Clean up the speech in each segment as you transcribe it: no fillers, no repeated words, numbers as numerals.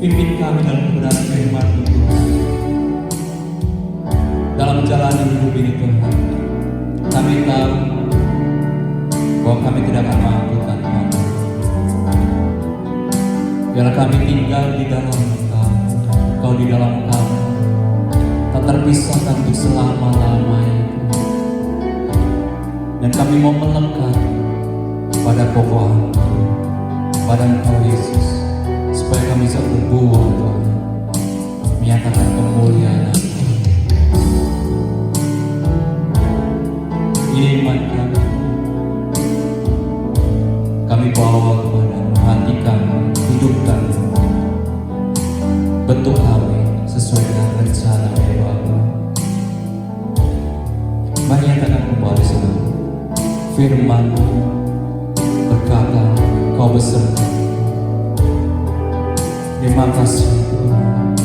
Pimpin kami dalam kebenaran firman-Mu Tuhan. Dalam menjalani hidup ini Tuhan, kami tahu bahwa kami tidak akan mampu tanpa-Mu. Biarlah kami tinggal di dalam Engkau, Engkau di dalam kami, tak terpisahkan untuk selama-lamanya. Dan kami mau melekat pada pokok pada Engkau Yesus, supaya kami bisa berbuah Tuhan, menyatakan kemuliaan iman kami bawa kepada hati kami, hidup kami, bentuk kami sesuai dengan rencana Bapa. Mari nyatakan kembali saudara, firman-Mu berkata, Kau beserta. Terima kasih Tuhan.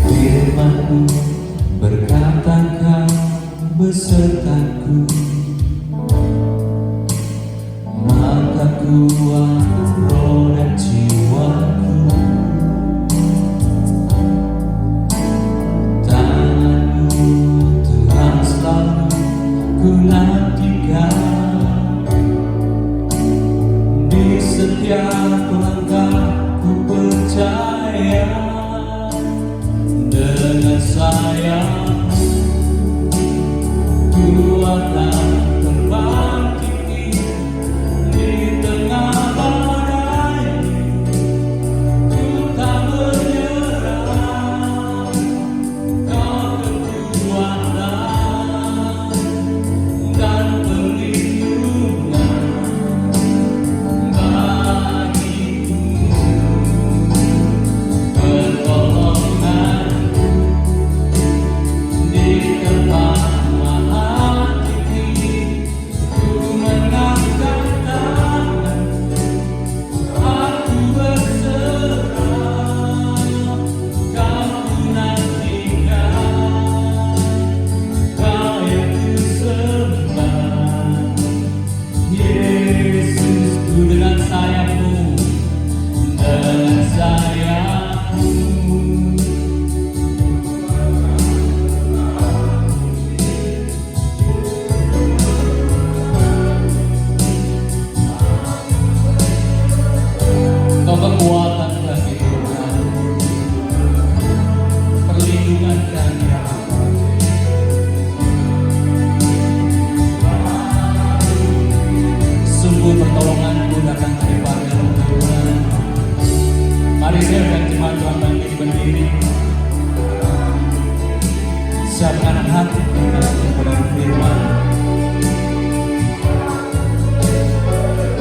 Firman-Mu berkata, Kau besertaku, maka kuat roh dan jiwaku. Tangan-Mu Tuhan selalu ku nantikan, di setiap langkah ku percaya, dengan sayang-Mu ku akan terbangkit di tengah badai. Ku tak menyerah, Kau kekuatan dan perlindungan bagiku, pertolongan di tempat maha tinggi. Ku mengangkat tangan, aku berserah, Kau ku nantikan, Kau yang ku sembah. Yesus, ku dengan sayap-Mu, dengan sayap-Mu. Kau kekuatan kami Tuhan, perlindungan kami. Sungguh pertolongan-Mu datang daripada-Mu Tuhan. Mari saya dan jemaat Tuhan bangkit berdiri, siapkan hati kita kepada firman.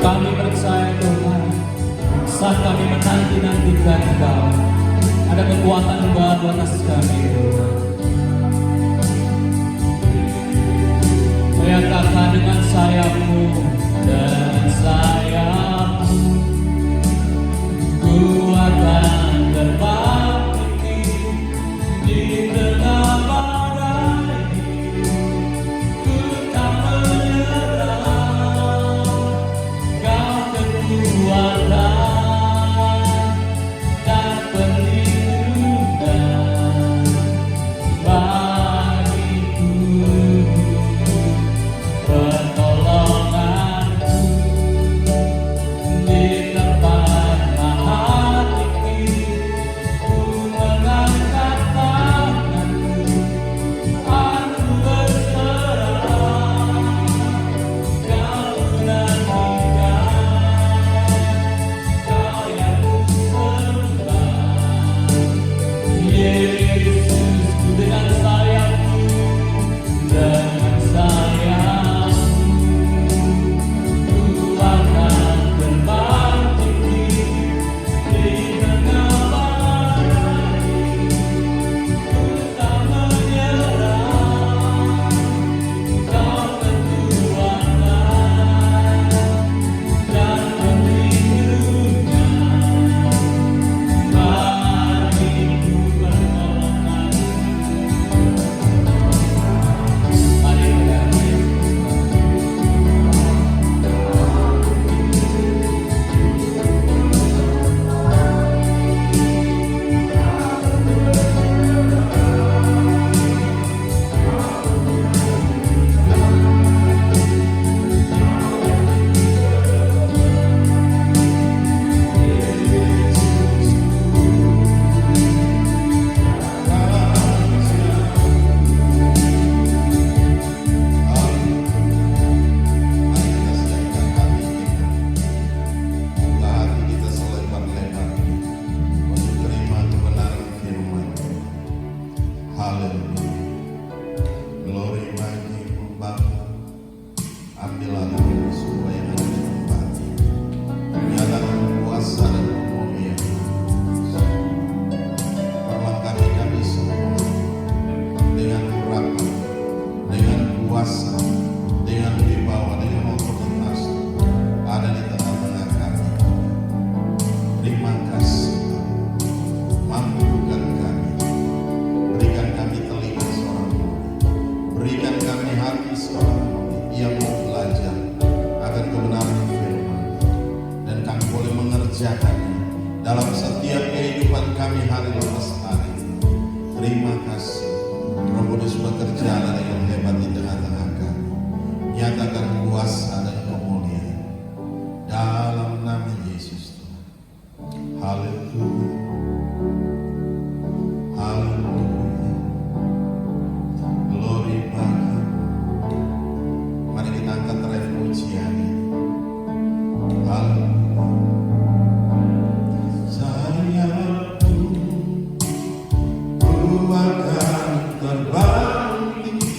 Kami percaya Tuhan, saat kami menanti-nantikan Engkau, ada kekuatan baru atas kami Tuhan. Menyatakan dengan sayap-Mu, dengan sayap-Mu ku akan terbangkit di tengah badai. Ku tak menyerah, Kau kekuatan dan perlindungan bagiku, pertolongan Haleluya. Glory bagimu Bapa. Ambillah dulu semua yang ada di tempat ini. Nyatakan kuasa dan kemuliaan. Perlengkapi kami semua dengan rahmat, dengan kuasa, dengan wibawa, dengan otoritas ada di tengah-tengah kami. Terima kasih. Mampukan kami, berikan kami telinga seorang murid, berikan kami hati seorang murid yang mau belajar akan kebenaran firman, dan kami boleh mengerjakannya dalam setiap kehidupan kami hari lepas hari. Terima kasih. Roh Kudus bekerja dengan hebat di tengah-tengah kami. Nyatakan kuasa dan kemuliaan dalam nama Yesus Tuhan. Haleluya. Haleluya. Glory bagi. Mari kita angkat ref pujian ini. Haleluya. Sayapku, ku akan terbang tinggi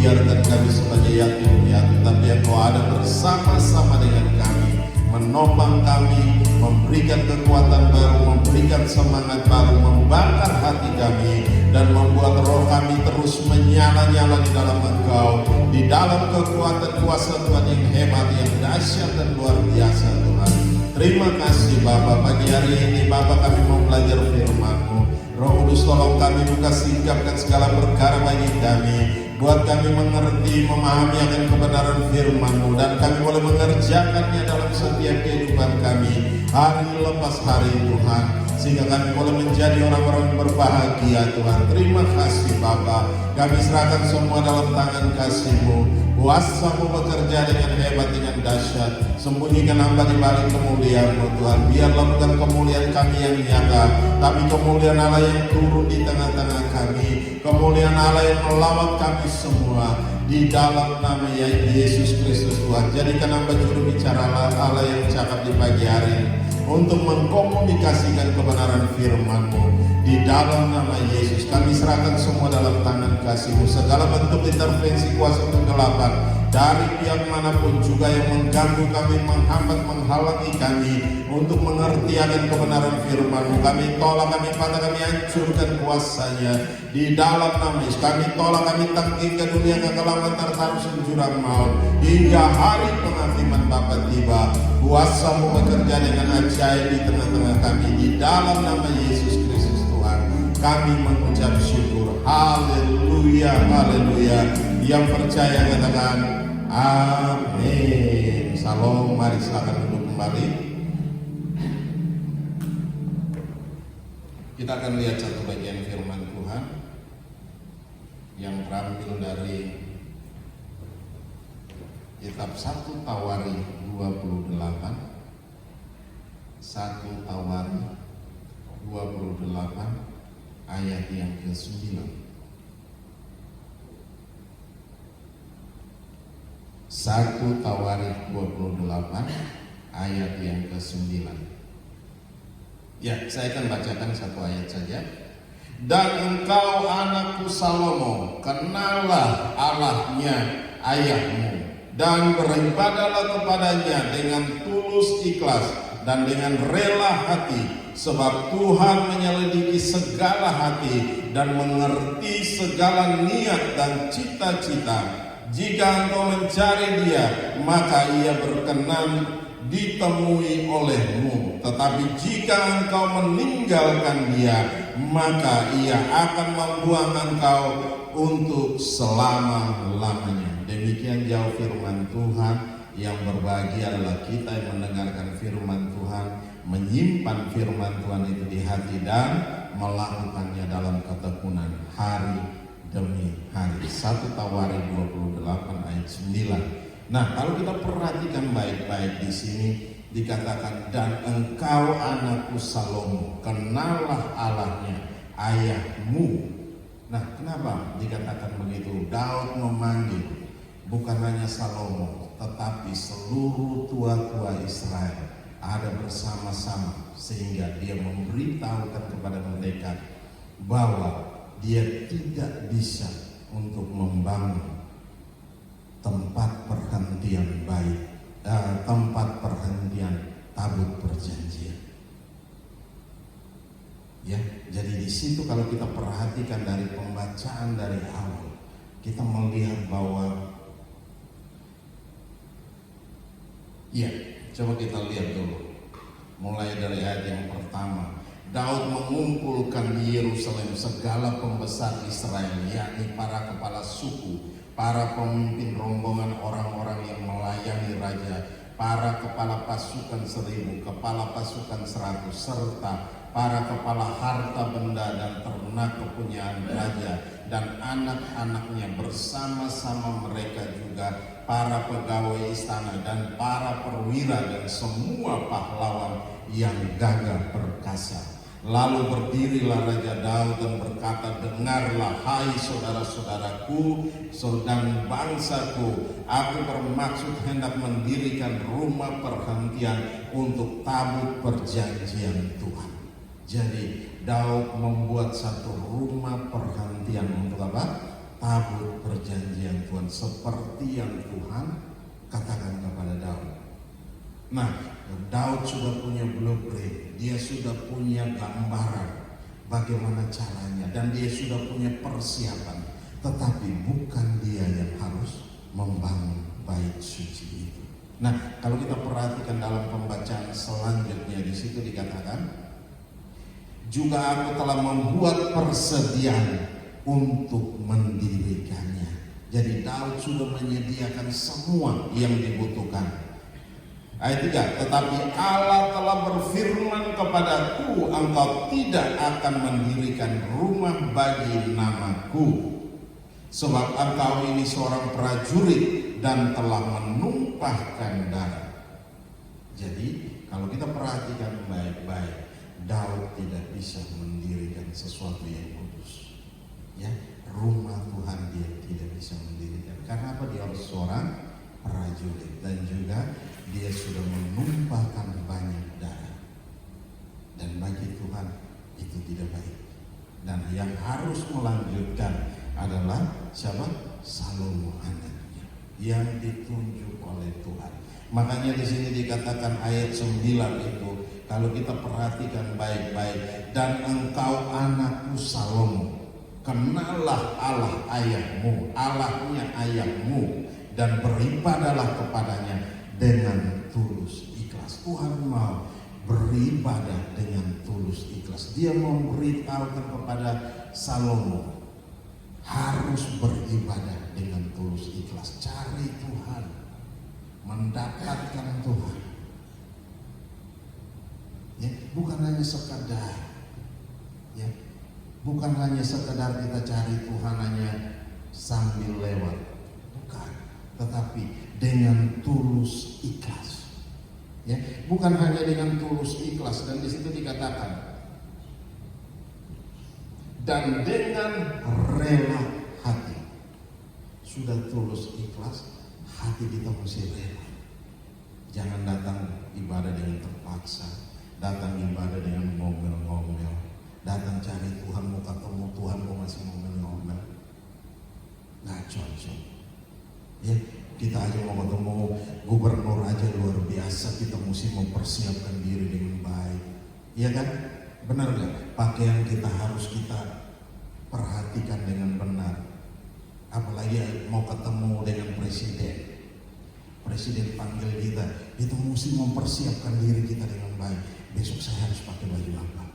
membiarkan kami sebagai yatim piatu, tapi Engkau ada bersama-sama dengan kami, menopang kami, memberikan kekuatan baru, memberikan semangat baru, membakar hati kami, dan membuat roh kami terus menyala-nyala di dalam Engkau, di dalam kekuatan kuasa Tuhan yang hebat, yang dahsyat dan luar biasa Tuhan. Terima kasih Bapa, pagi hari ini Bapa kami mau belajar firman-Mu. Roh Kudus tolong kami buka singkapkan segala perkara bagi kami, buat kami mengerti, memahami akan kebenaran firman-Mu, dan kami boleh mengerjakannya dalam setiap kehidupan kami hari lepas hari Tuhan, sehingga kami boleh menjadi orang-orang yang berbahagia Tuhan. Terima kasih Bapa, kami serahkan semua dalam tangan kasih-Mu. Kuasa-Mu bekerja dengan hebat, dengan dahsyat. Sembunyikan hamba di balik kemuliaan-Mu Tuhan. Biarlah bukan kemuliaan kami yang nyata, tapi kemuliaan Allah yang turun di tengah-tengah kami, kemuliaan Allah yang melawat kami semua, di dalam nama Yesus Kristus Tuhan. Jadikan hamba juru bicara Allah yang cakap di pagi hari ini, untuk mengkomunikasikan kebenaran firman-Mu. Di dalam nama Yesus kami serahkan semua dalam tangan kasih-Mu. Segala bentuk intervensi kuasa kegelapan dari pihak manapun juga yang mengganggu kami, menghambat, menghalangi kami untuk mengerti akan kebenaran firman-Mu, kami tolak, kami patah, kami hancurkan kuasanya. Di dalam nama Yesus kami tolak, kami tangkis ke dunia kegelapan tertaruh jurang maut, hingga hari penghakiman Bapa tiba. Kuasa-Mu bekerja dengan ajaib di tengah-tengah kami. Di dalam nama Yesus Kristus Tuhan kami mengucap syukur. Haleluya, haleluya. Yang percaya katakan amin. Salam, mari silakan duduk kembali. Kita akan lihat satu bagian firman Tuhan yang terambil dari kitab 1 Tawari 28. 1 Tawari 28 ayat yang ke-9. 1 Tawari 28 ayat yang ke-9. Ya, saya akan bacakan satu ayat saja. Dan engkau anakku Salomo, kenallah Allahnya ayahmu, dan beribadahlah kepadanya dengan tulus ikhlas dan dengan rela hati, sebab Tuhan menyelidiki segala hati dan mengerti segala niat dan cita-cita. Jika engkau mencari Dia, maka Ia berkenan ditemui olehmu. Tetapi jika engkau meninggalkan Dia, maka Ia akan membuang engkau untuk selama-lamanya. Demikian jauh firman Tuhan. Yang berbahagia adalah kita yang mendengarkan firman Tuhan, menyimpan firman Tuhan itu di hati, dan melakukannya dalam ketekunan hari demi hari. 1 Tawari 28 ayat 9. Nah, kalau kita perhatikan baik-baik di sini dikatakan, dan engkau anakku Salomo, kenallah Allahnya ayahmu. Nah, kenapa dikatakan begitu? Daud memanggil bukan hanya Salomo, tetapi seluruh tua-tua Israel ada bersama-sama, sehingga dia memberitahukan kepada mereka bahwa dia tidak bisa untuk membangun tempat perhentian tempat perhentian tabut perjanjian. Ya, jadi di situ kalau kita perhatikan dari pembacaan dari awal, kita melihat bahwa ya, coba kita lihat dulu. Mulai dari ayat yang pertama. Daud mengumpulkan di Yerusalem segala pembesar Israel, yakni para kepala suku, para pemimpin rombongan orang-orang yang melayani raja, para kepala pasukan 1000, kepala pasukan 100, serta para kepala harta benda dan ternak kepunyaan raja, dan anak-anaknya bersama-sama mereka juga para pegawai istana dan para perwira dan semua pahlawan yang gagah perkasa. Lalu berdirilah Raja Daud dan berkata, dengarlah hai saudara-saudaraku dan bangsaku, aku bermaksud hendak mendirikan rumah perhentian untuk tabut perjanjian Tuhan. Jadi Daud membuat satu rumah perhentian untuk apa? tabut perjanjian Tuhan seperti yang Tuhan katakan kepada Daud. Nah, Daud sudah punya blueprint, dia sudah punya gambaran bagaimana caranya, dan dia sudah punya persiapan. Tetapi bukan dia yang harus membangun bait suci itu. Nah, kalau kita perhatikan dalam pembacaan selanjutnya, di situ dikatakan, juga aku telah membuat persediaan untuk mendirikannya. Jadi Daud sudah menyediakan semua yang dibutuhkan. Ayat 3, tetapi Allah telah berfirman kepadaku, engkau tidak akan mendirikan rumah bagi namaku, sebab engkau ini seorang prajurit dan telah menumpahkan darah. Jadi kalau kita perhatikan baik-baik, Daud tidak bisa mendirikan sesuatu yang kudus. Ya, rumah Tuhan dia tidak bisa mendirikan. Karena apa? Dia harus seorang prajurit, dan juga dia sudah menumpahkan banyak darah. Dan bagi Tuhan itu tidak baik. Dan yang harus melanjutkan adalah siapa? Salomo anaknya, yang ditunjuk oleh Tuhan. Makanya di sini dikatakan ayat 9 itu, kalau kita perhatikan baik-baik, dan engkau anakku Salomo, kenallah Allah ayahmu, Allahnya ayahmu, dan beribadalah kepadanya dengan tulus ikhlas. Tuhan mau beribadah dengan tulus ikhlas. Dia memberitahukan kepada Salomo harus beribadah dengan tulus ikhlas. Cari Tuhan, mendapatkan Tuhan. Ya, bukan hanya sekadar, ya, bukan hanya sekadar kita cari Tuhan hanya sambil lewat, bukan, tetapi dengan tulus ikhlas. Ya, bukan hanya dengan tulus ikhlas, dan di situ dikatakan dan dengan rela hati. Sudah tulus ikhlas, hati kita mesti rela. Jangan datang ibadah dengan terpaksa, datang ibadah dengan ngomel-ngomel, datang cari Tuhan mau ketemu Tuhan kok masih ngomel-ngomel. Nggak cocok. Ya, kita aja mau ketemu gubernur aja luar biasa, kita mesti mempersiapkan diri dengan baik. Iya kan? Benar gak? Pakaian kita harus kita perhatikan dengan benar. Apalagi mau ketemu dengan presiden. Presiden panggil kita mesti mempersiapkan diri kita dengan baik. Besok saya harus pakai baju apa?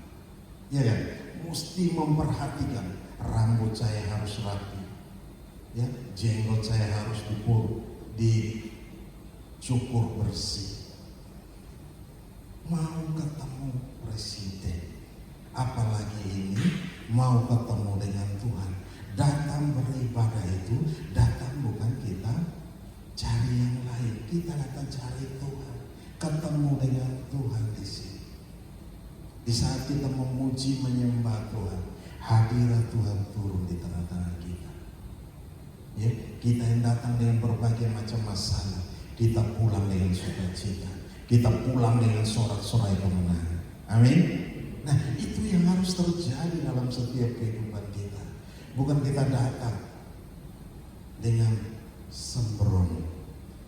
Iya kan? Mesti memperhatikan. Rambut saya harus rapi. Ya, jenggot saya harus dicukur bersih. Mau ketemu presiden, apalagi ini mau ketemu dengan Tuhan. Datang beribadah itu, datang bukan kita cari yang lain, kita datang cari Tuhan, ketemu dengan Tuhan di sini. Di saat kita memuji menyembah Tuhan, hadirat Tuhan turun di tengah-tengah kita. Ya, kita yang datang dengan berbagai macam masalah, kita pulang dengan sukacita, kita pulang dengan sorak-sorai kemenangan. Amin. Nah, itu yang harus terjadi dalam setiap kehidupan kita. Bukan kita datang dengan sembrono,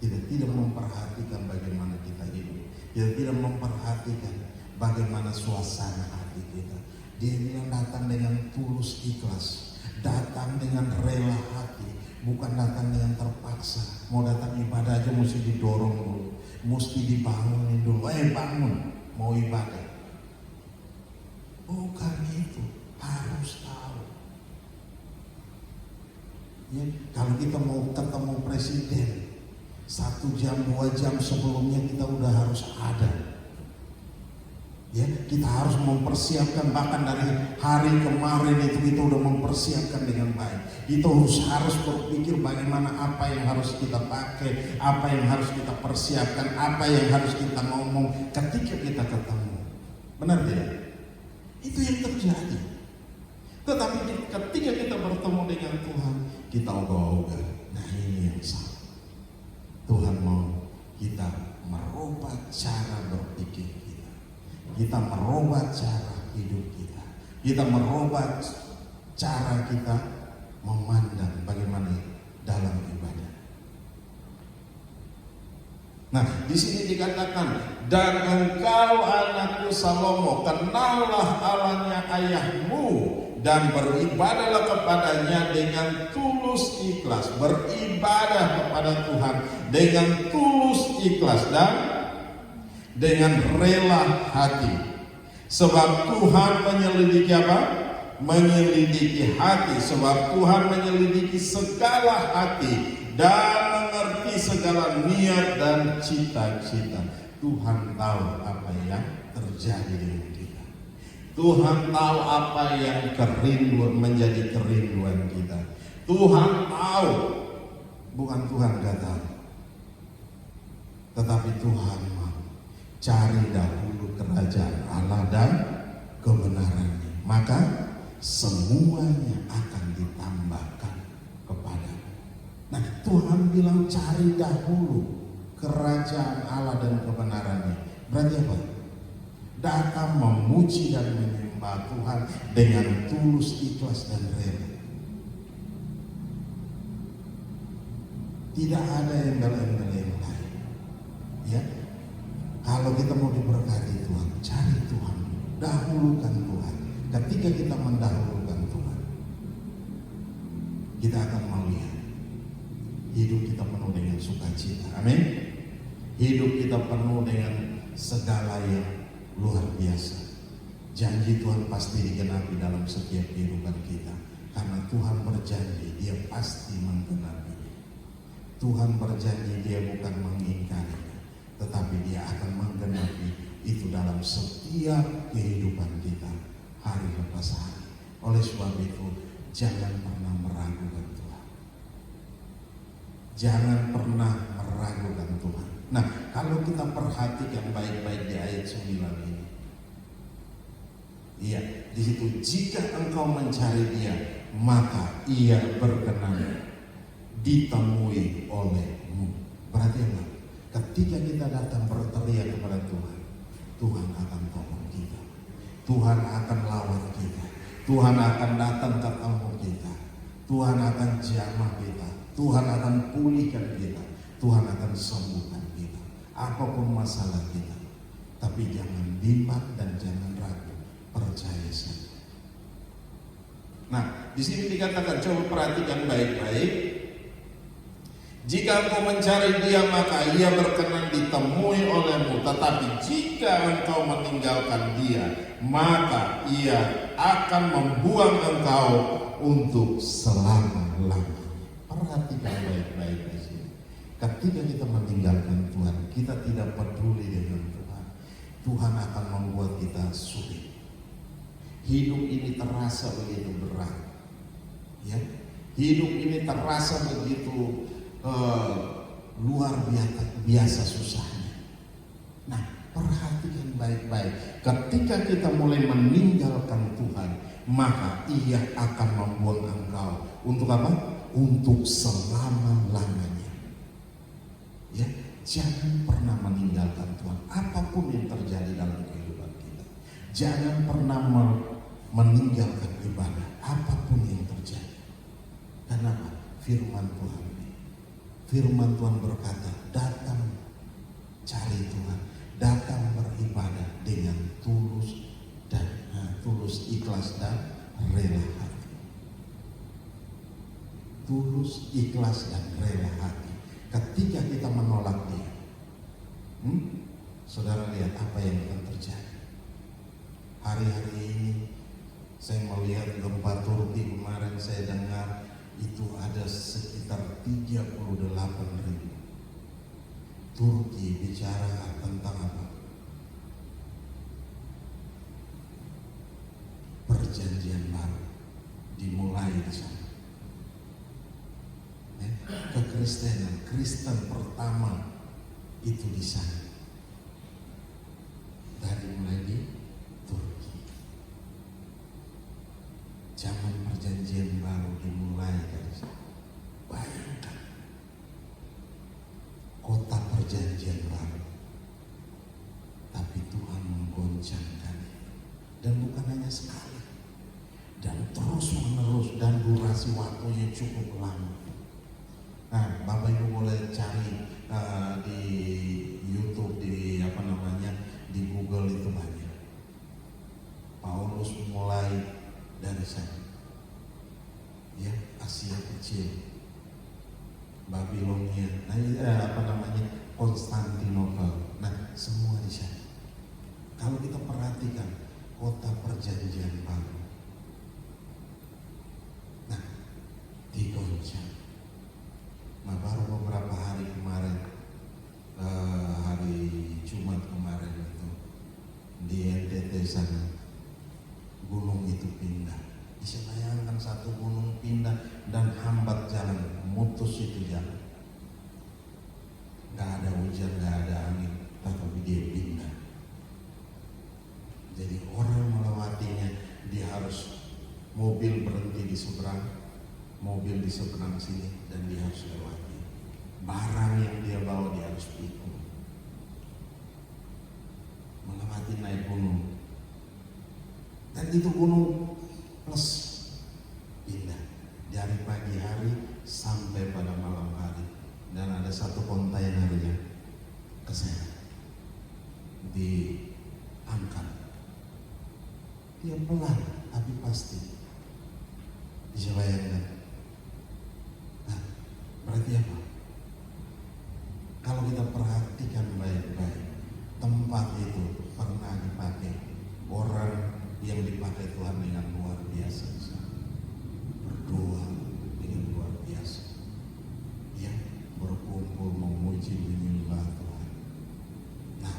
tidak memperhatikan bagaimana kita hidup, tidak memperhatikan bagaimana suasana hati kita. Dia bilang datang dengan tulus ikhlas, datang dengan rela hati, bukan datang dengan terpaksa. Mau datang ibadah aja mesti didorong dulu, mesti dibangunin dulu. Bangun, mau ibadah. Bukan itu, harus tahu. Ya, kalau kita mau ketemu presiden, 1 jam 2 jam sebelumnya kita udah harus ada. Ya, kita harus mempersiapkan, bahkan dari hari kemarin itu kita udah mempersiapkan dengan baik. Kita harus berpikir bagaimana apa yang harus kita pakai, apa yang harus kita persiapkan, apa yang harus kita ngomong ketika kita ketemu. Benar tidak? Itu yang terjadi. Tetapi ketika kita bertemu dengan Tuhan, kita ogah-ogah. Nah, ini yang salah. Tuhan mau kita merubah cara berpikir kita. Kita merubah cara hidup kita. Kita merubah cara kita memandang Nah, di sini dikatakan, dan engkau anakku Salomo, kenallah Allahnya ayahmu dan beribadahlah kepadanya dengan tulus ikhlas. Beribadah kepada Tuhan dengan tulus ikhlas dan dengan rela hati. Sebab Tuhan menyelidiki apa? Menyelidiki hati. Sebab Tuhan menyelidiki segala hati dan mengerti segala niat dan cita-cita. Tuhan tahu apa yang terjadi dengan kita. Tuhan tahu apa yang menjadi kerinduan kita. Tuhan tahu, bukan Tuhan gak tahu, tetapi Tuhan mau cari dahulu kerajaan Allah dan kebenarannya, maka semuanya akan ditambahkan kepadamu. Nah, Tuhan bilang cari dahulu kerajaan Allah dan kebenarannya. Berarti apa? Datang memuji dan menyembah Tuhan dengan tulus, ikhlas dan rela. Tidak ada yang lain. Ya, kalau kita mau diberkati Tuhan, cari Tuhan, dahulukan Tuhan. Ketika kita mendahulukan Tuhan, kita akan melihat hidup kita penuh dengan sukacita. Amin. Hidup kita penuh dengan segala yang luar biasa. Janji Tuhan pasti digenapi dalam setiap kehidupan kita, karena Tuhan berjanji, Dia pasti menggenapi. Tuhan berjanji, Dia bukan mengingkari, tetapi Dia akan menggenapi itu dalam setiap kehidupan kita, hari lepas hari. Oleh sebab itu, jangan pernah meragukan Tuhan. Jangan pernah meragukan Tuhan. Nah, kalau kita perhatikan baik-baik di ayat 9 ini, iya, di situ, jika engkau mencari Dia, maka Ia berkenan ditemui olehmu. Berarti apa? Ketika kita datang berteriak kepada Tuhan, Tuhan akan tolong kita. Tuhan akan lawan kita. Tuhan akan datang ketemu kita. Tuhan akan jamah kita. Tuhan akan pulihkan kita. Tuhan akan sembuhkan kita. Apapun masalah kita. Tapi jangan bimbang dan jangan ragu. Percaya saja. Nah, di sini dikatakan, coba perhatikan baik-baik. Jika engkau mencari Dia, maka Ia berkenan ditemui olehmu. Tetapi jika engkau meninggalkan Dia, maka Ia akan membuang engkau untuk selama-lamanya. Perhatikan baik-baik di sini. Ketika kita meninggalkan Tuhan, kita tidak peduli dengan Tuhan. Tuhan akan membuat kita sulit. Hidup ini terasa begitu berat. Ya, hidup ini terasa begitu luar biasa susahnya. Nah, perhatikan baik-baik. Ketika kita mulai meninggalkan Tuhan, maka Ia akan membuang engkau untuk apa? Untuk selama-lamanya. Ya, jangan pernah meninggalkan Tuhan. Apapun yang terjadi dalam kehidupan kita, jangan pernah meninggalkan ibadah. Apapun yang terjadi. Kenapa? Firman Tuhan berkata, datang cari Tuhan, datang beribadah dengan tulus ikhlas dan rela hati. Tulus, ikhlas dan rela hati. Ketika kita menolak Dia, saudara lihat apa yang akan terjadi. Hari-hari ini saya melihat gempa Turki kemarin, saya dengar itu ada sekitar 38.000. Turki bicara tentang apa? Perjanjian baru dimulai di sana. Kekristenan, Kristen pertama itu di sana. Dari mulai di Turki. Zaman perjanjian baru dimulai dari sana. Bayangkan kota perjanjian baru, tapi Tuhan menggoncangkan, dan bukan hanya sekali, dan terus menerus, dan durasi waktunya cukup lama. Nah, Bapak Ibu boleh cari di Babilonia, Konstantinopel. Nah, semua di sana. Kalau kita perhatikan kota perjanjian baru, nah, digoncang. Nah, baru beberapa hari kemarin, hari Jumat kemarin itu di NTT sana, gunung itu pindah. Bisa bayangkan satu gunung pindah dan hambat jalan, mutus itu jalan. Gak ada hujan, gak ada angin, tapi dia pindah. Jadi orang melewatinya, dia harus mobil berhenti di seberang, mobil di seberang sini, dan dia harus lewati. Barang yang dia bawa dia harus pikul. Melewati naik gunung. Dan itu gunung plus pindah dari pagi hari sampai pada malam hari, dan ada satu kontainer yang keseret diangkat. Dia pelan tapi pasti. Bisa bayangkan. Nah, berarti apa? Kalau kita perhatikan baik-baik, tempat itu pernah dipakai orang yang dipakai Tuhan dengan luar biasa, berdoa dengan luar biasa, yang berkumpul memuji menyembah Tuhan. Nah,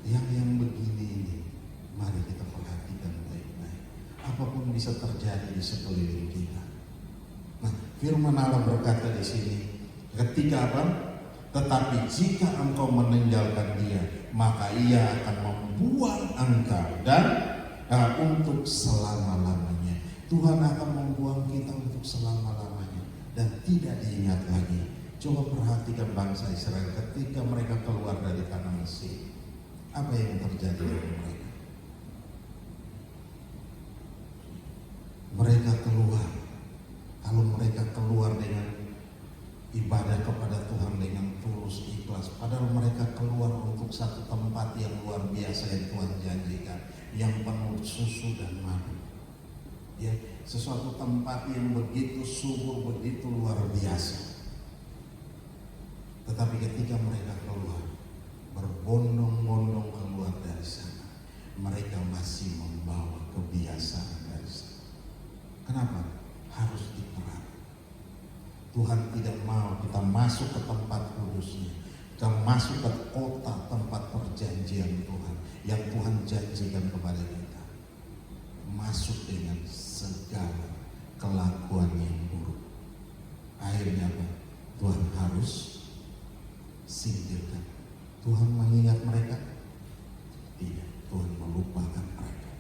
yang begini ini, mari kita perhatikan baik-baik. Apapun bisa terjadi di sekeliling kita. Nah, firman Allah berkata di sini, ketika apa? Tetapi jika engkau meninggalkan dia, maka ia akan membuang engkau dan untuk selama-lamanya. Tuhan akan membuang kita untuk selama-lamanya dan tidak diingat lagi. Coba perhatikan bangsa Israel ketika mereka keluar dari tanah Mesir. Apa yang terjadi dengan mereka? Mereka keluar. Kalau mereka keluar dengan ibadah kepada Tuhan dengan tulus ikhlas, padahal mereka keluar untuk satu tempat yang luar biasa yang Tuhan janjikan, yang penuh susu dan madu. Ya, sesuatu tempat yang begitu subur, begitu luar biasa. Tetapi ketika mereka keluar, berbondong-bondong keluar dari sana, mereka masih membawa kebiasaan dari sana. Kenapa? Harus diperangi. Tuhan tidak mau kita masuk ke tempat kudusnya, kita masuk ke kota tempat perjanjian Tuhan yang Tuhan janjikan kepada kita, masuk dengan segala kelakuan yang buruk. Akhirnya apa? Tuhan harus singkirkan. Tuhan mengingat mereka? Tidak, Tuhan melupakan mereka.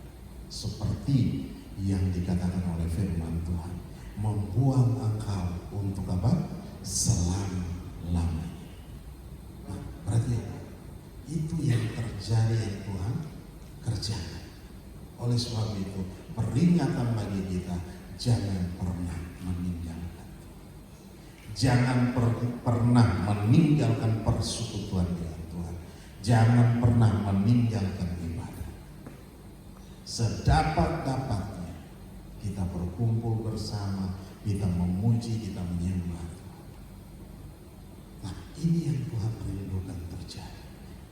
Seperti yang dikatakan oleh firman Tuhan, membuang engkau untuk apa? Selama-lamanya. Nah, berarti apa? Itu yang terjadi yang Tuhan kerjakan. Oleh sebab itu, peringatan bagi kita, jangan pernah meninggalkan. Jangan pernah meninggalkan persekutuan dengan Tuhan. Jangan pernah meninggalkan ibadah. Sedapat-dapatnya kita berkumpul bersama, kita memuji, kita menyembah. Nah, ini yang Tuhan rindukan terjadi.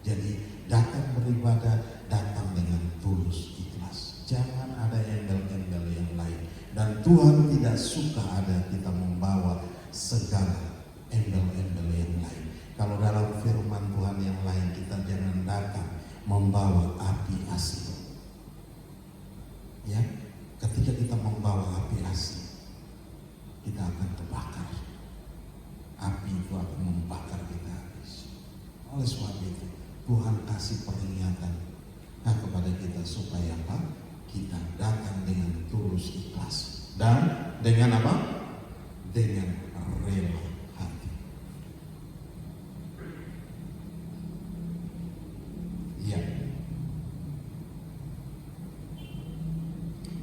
Jadi datang beribadah, datang dengan tulus ikhlas. Jangan ada embel-embel yang lain. Dan Tuhan tidak suka ada kita membawa segala embel-embel yang lain. Kalau dalam firman Tuhan yang lain, kita jangan datang membawa api asli. Ya, ketika kita membawa api asli, kita akan terbakar. Api itu akan membakar kita habis. Oleh sebab itu, Tuhan kasih peringatan kepada kita supaya apa? Kita datang dengan tulus ikhlas dan dengan apa? Dengan rela hati. Ya.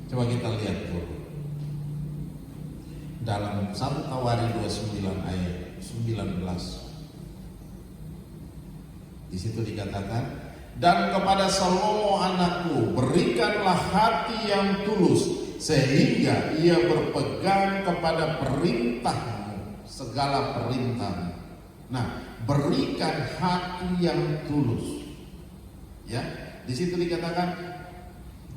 Coba kita lihat dulu. Dalam 1 Tawari 29 ayat 19. Di situ dikatakan, dan kepada Salomo anakku berikanlah hati yang tulus, sehingga ia berpegang kepada perintahmu segala perintah. Nah, berikan hati yang tulus. Ya, di situ dikatakan,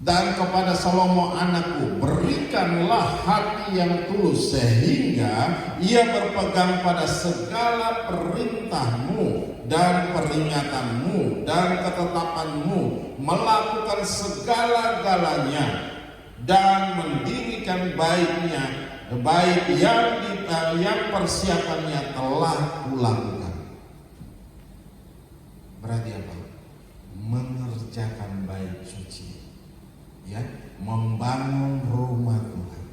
dan kepada Salomo anakku berikanlah hati yang tulus sehingga ia berpegang pada segala perintahmu dan peringatanmu dan ketetapanmu, melakukan segala-galanya dan mendirikan baik yang persiapannya telah kulakukan. Berarti apa? Mengerjakan baik suci. Ya, membangun rumah Tuhan.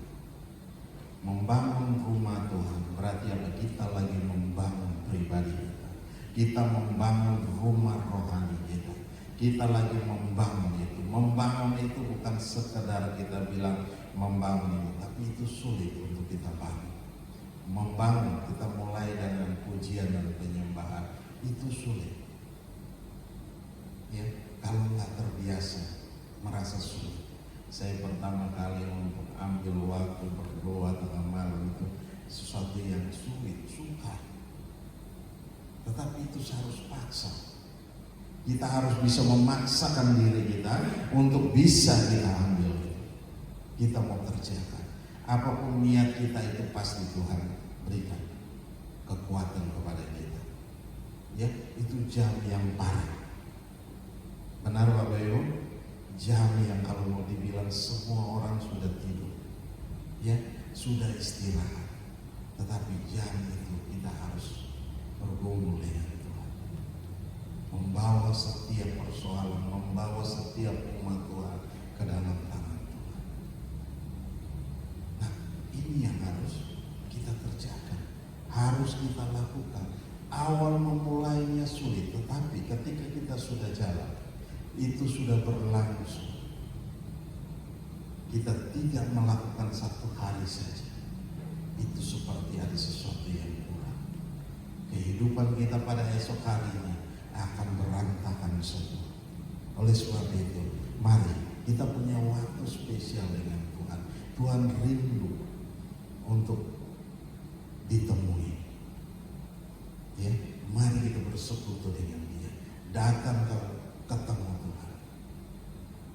Membangun rumah Tuhan berarti apa? Kita lagi membangun pribadi kita. Kita membangun rumah rohani kita. Kita lagi membangun itu. Membangun itu bukan sekedar kita bilang membangun itu, tapi itu sulit untuk kita bangun. Membangun, kita mulai dengan pujian dan penyembahan, itu sulit. Ya, kalau nggak terbiasa, merasa sulit. Saya pertama kali untuk ambil waktu berdoa tengah malam itu sesuatu yang sulit, sukar. Tetapi itu harus paksa. Kita harus bisa memaksakan diri kita untuk bisa kita ambil. Kita mau kerjakan. Apapun niat kita itu pasti Tuhan berikan kekuatan kepada kita. Ya, itu jam yang parah. Benar Bapak Ibu? Jam yang kalau mau dibilang semua orang sudah tidur, ya sudah istirahat, tetapi jam itu kita harus bergumul dengan Tuhan, membawa setiap persoalan, membawa setiap umat Tuhan ke dalam tangan Tuhan. Nah, ini yang harus kita kerjakan, harus kita lakukan. Awal memulainya sulit, tetapi ketika kita sudah jalan, itu sudah berlangsung. Kita tidak melakukan satu hari saja, itu seperti ada sesuatu yang kurang. Kehidupan kita pada esok harinya akan berantakan semua. Oleh sebab itu, mari kita punya waktu spesial dengan Tuhan. Tuhan rindu untuk ditemui. Ya, mari kita bersekutu dengan Dia, datang ketemu Tuhan,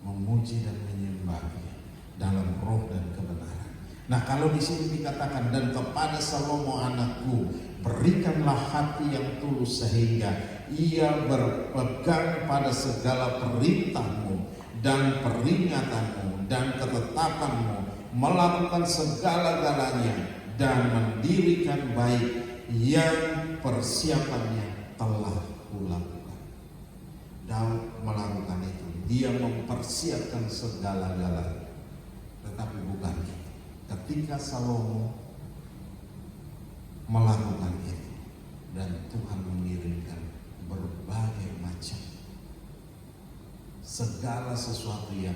memuji dan menyembah Dia dalam roh dan kebenaran. Nah, kalau di sini dikatakan dan kepada Salomo anakku berikanlah hati yang tulus sehingga ia berpegang pada segala perintahmu dan peringatanmu dan ketetapanmu, melakukan segala-galanya dan mendirikan baik yang persiapannya telah kulakukan. Daud melakukan itu, dia mempersiapkan segala-galanya. Tetapi bukan itu. Ketika Salomo melakukan itu dan Tuhan mengirimkan berbagai macam segala sesuatu yang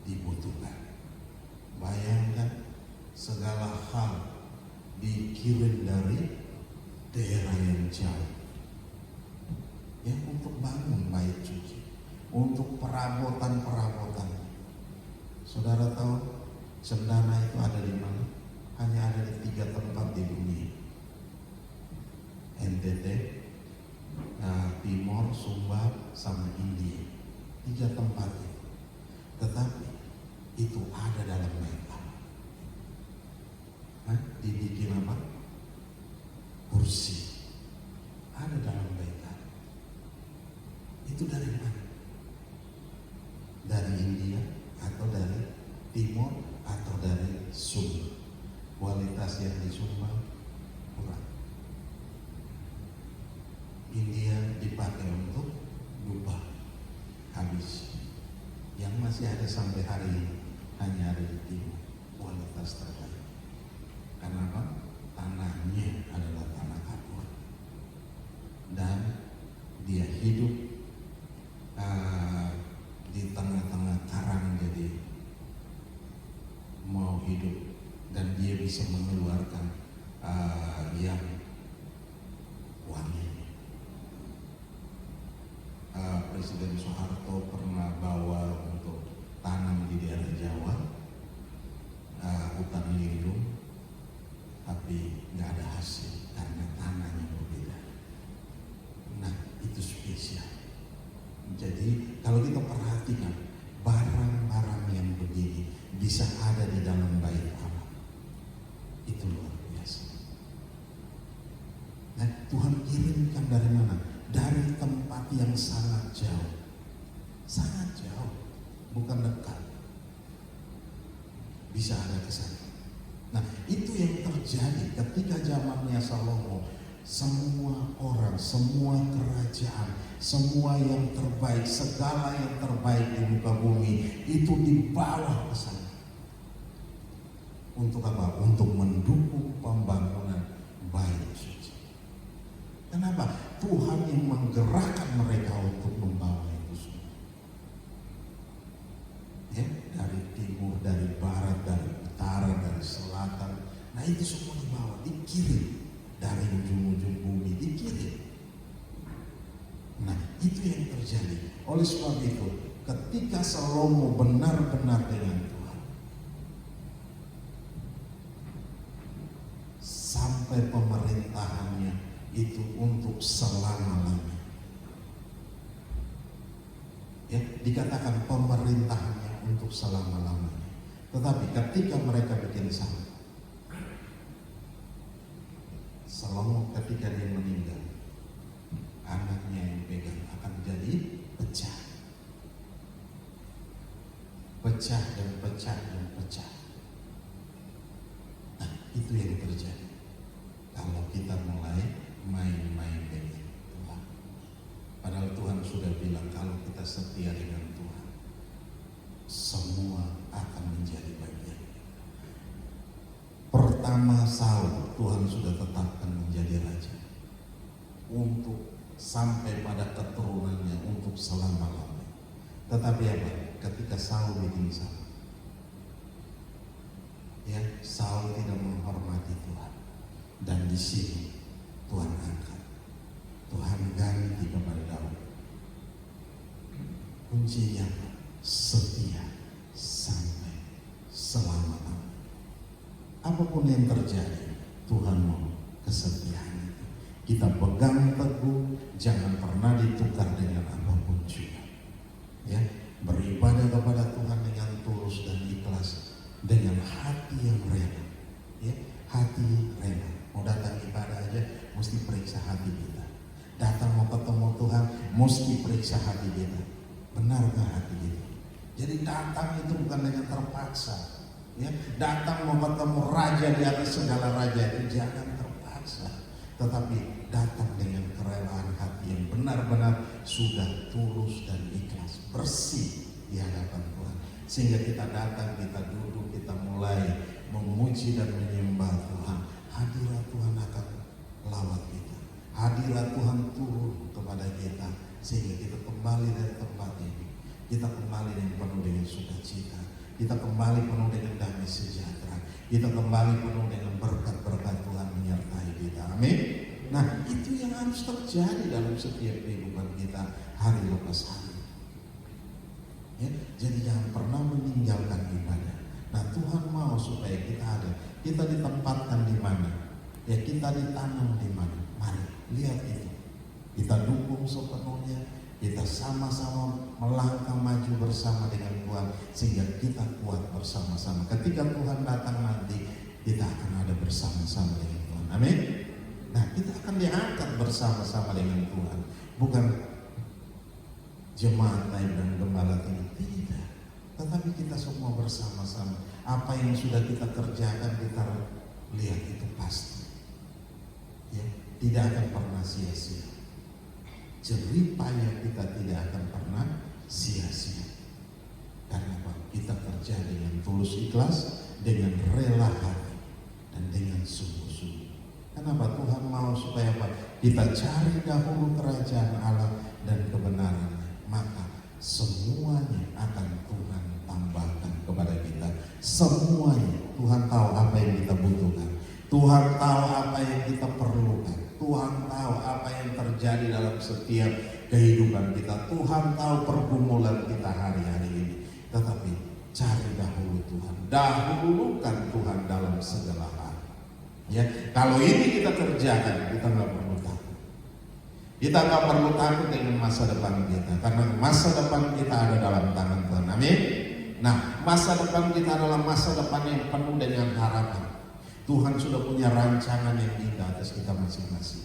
dibutuhkan. Bayangkan segala hal dikirim dari daerah yang jauh. Ya, untuk bangun bait suci, untuk perabotan. Saudara tahu cendana itu ada di mana? Hanya ada di 3 tempat di dunia. NTT, Timor, Sumba, sama India. 3 tempat itu. Tetapi itu ada dalam bait Allah. Dibikin apa? Kursi. Ada dalam bait Allah. Itu dari mana? Dari India atau dari Timur atau dari Sumba? Kualitas yang disumbang kurang. India dipakai untuk dupa, habis. Yang masih ada sampai hari ini hanya ada di Timur, kualitas terbaik. Karena apa? Tanahnya adalah tanah kapur dan dia hidup di tengah-tengah karang, jadi mau hidup dan dia bisa mengeluarkan yang wangi. Presiden Soeharto pernah bawa untuk tanam di daerah Jawa, hutan lindung, tapi nggak ada hasil. Tuhan kirimkan dari mana? Dari tempat yang sangat jauh. Sangat jauh, bukan dekat. Bisa ada ke sana. Nah, itu yang terjadi ketika zamannya Salomo. Semua orang, semua kerajaan, semua yang terbaik, segala yang terbaik di muka bumi itu dibawa ke sana. Untuk apa? Untuk mendukung pembangunan bait suci. Kenapa? Tuhan yang menggerakkan mereka untuk membawa itu semua. Ya, dari timur, dari barat, dari utara, dari selatan. Nah, itu semua dibawa, dikirim dari ujung-ujung bumi, dikirim. Nah, itu yang terjadi. Oleh sebab itu, ketika Salomo benar-benar dengan Tuhan, sampai pemerintahannya itu untuk selama-lamanya. Ya, dikatakan pemerintahannya untuk selama-lamanya. Tetapi ketika mereka bikin salah, Salomo ketika dia meninggal, anaknya yang pegang akan jadi pecah. Pecah dan pecah dan pecah. Nah, itu yang terjadi kalau kita mulai main-main dengan Tuhan. Padahal Tuhan sudah bilang kalau kita setia dengan Tuhan, semua akan menjadi bagian. Pertama Saul, Tuhan sudah tetapkan menjadi raja untuk sampai pada keturunannya untuk selama-lamanya. Tetapi apa? Ketika Saul bikin salah, ya, Saul tidak menghormati Tuhan, dan di sini Tuhan angkat, Tuhan ganti kepada Daud. Kuncinya setia sampai selama-lamanya. Apapun yang terjadi, Tuhan mau kesetiaan itu. Kita pegang teguh, jangan pernah ditukar dengan apapun juga. Ya, beribadah kepada Tuhan dengan tulus dan ikhlas, dengan hati yang rela. Ya, hati rela. Mau datang ibadah aja, mesti periksa hati kita. Datang mau ketemu Tuhan, mesti periksa hati kita. Benarkah hati kita? Jadi datang itu bukan dengan terpaksa. Ya, datang mau ketemu raja di atas segala raja itu jangan terpaksa, tetapi datang dengan kerelaan hati yang benar-benar sudah tulus dan ikhlas, bersih di hadapan Tuhan. Sehingga kita datang, kita duduk, kita mulai memuji dan menyembah Tuhan. Hadirat Tuhan akan lawat kita, hadirat Tuhan turun kepada kita, sehingga kita kembali dari tempat ini. Kita kembali dengan penuh dengan sukacita. Kita kembali penuh dengan damai sejahtera. Kita kembali penuh dengan berkat-berkat Tuhan menyertai kita. Amin. Nah, itu yang harus terjadi dalam setiap kehidupan kita hari lepas hari. Ya, jadi jangan pernah meninggalkan ibadah. Nah, Tuhan mau supaya kita ada. Kita ditempatkan di mana? Ya, kita ditanam di mana? Mari lihat itu. Kita dukung sepenuhnya. Kita sama-sama melangkah maju bersama dengan Tuhan sehingga kita kuat bersama-sama. Ketika Tuhan datang nanti, kita akan ada bersama-sama dengan Tuhan. Amin. Nah, kita akan diangkat bersama-sama dengan Tuhan. Bukan jemaat lain dan gembala ini, tidak. Tetapi kita semua bersama-sama. Apa yang sudah kita kerjakan, kita lihat itu pasti. Ya, tidak akan pernah sia-sia. Jerih payah kita tidak akan pernah sia-sia. Karena apa? Kita kerja dengan tulus ikhlas, dengan rela hati, dan dengan sungguh-sungguh. Kenapa? Tuhan mau supaya apa? Kita cari dahulu kerajaan Allah dan kebenarannya, maka semuanya akan Tuhan tambahkan kepada kita. Semuanya. Tuhan tahu apa yang kita butuhkan, Tuhan tahu apa yang kita perlukan, Tuhan tahu apa yang terjadi dalam setiap kehidupan kita. Tuhan tahu pergumulan kita hari-hari ini. Tetapi cari dahulu Tuhan, dahulukan Tuhan dalam segala hal. Ya, kalau ini kita kerjakan, kita nggak perlu takut. Kita nggak perlu takut dengan masa depan kita, karena masa depan kita ada dalam tangan Tuhan. Amin. Nah, masa depan kita adalah masa depan yang penuh dengan harapan. Tuhan sudah punya rancangan yang indah atas kita masing-masing.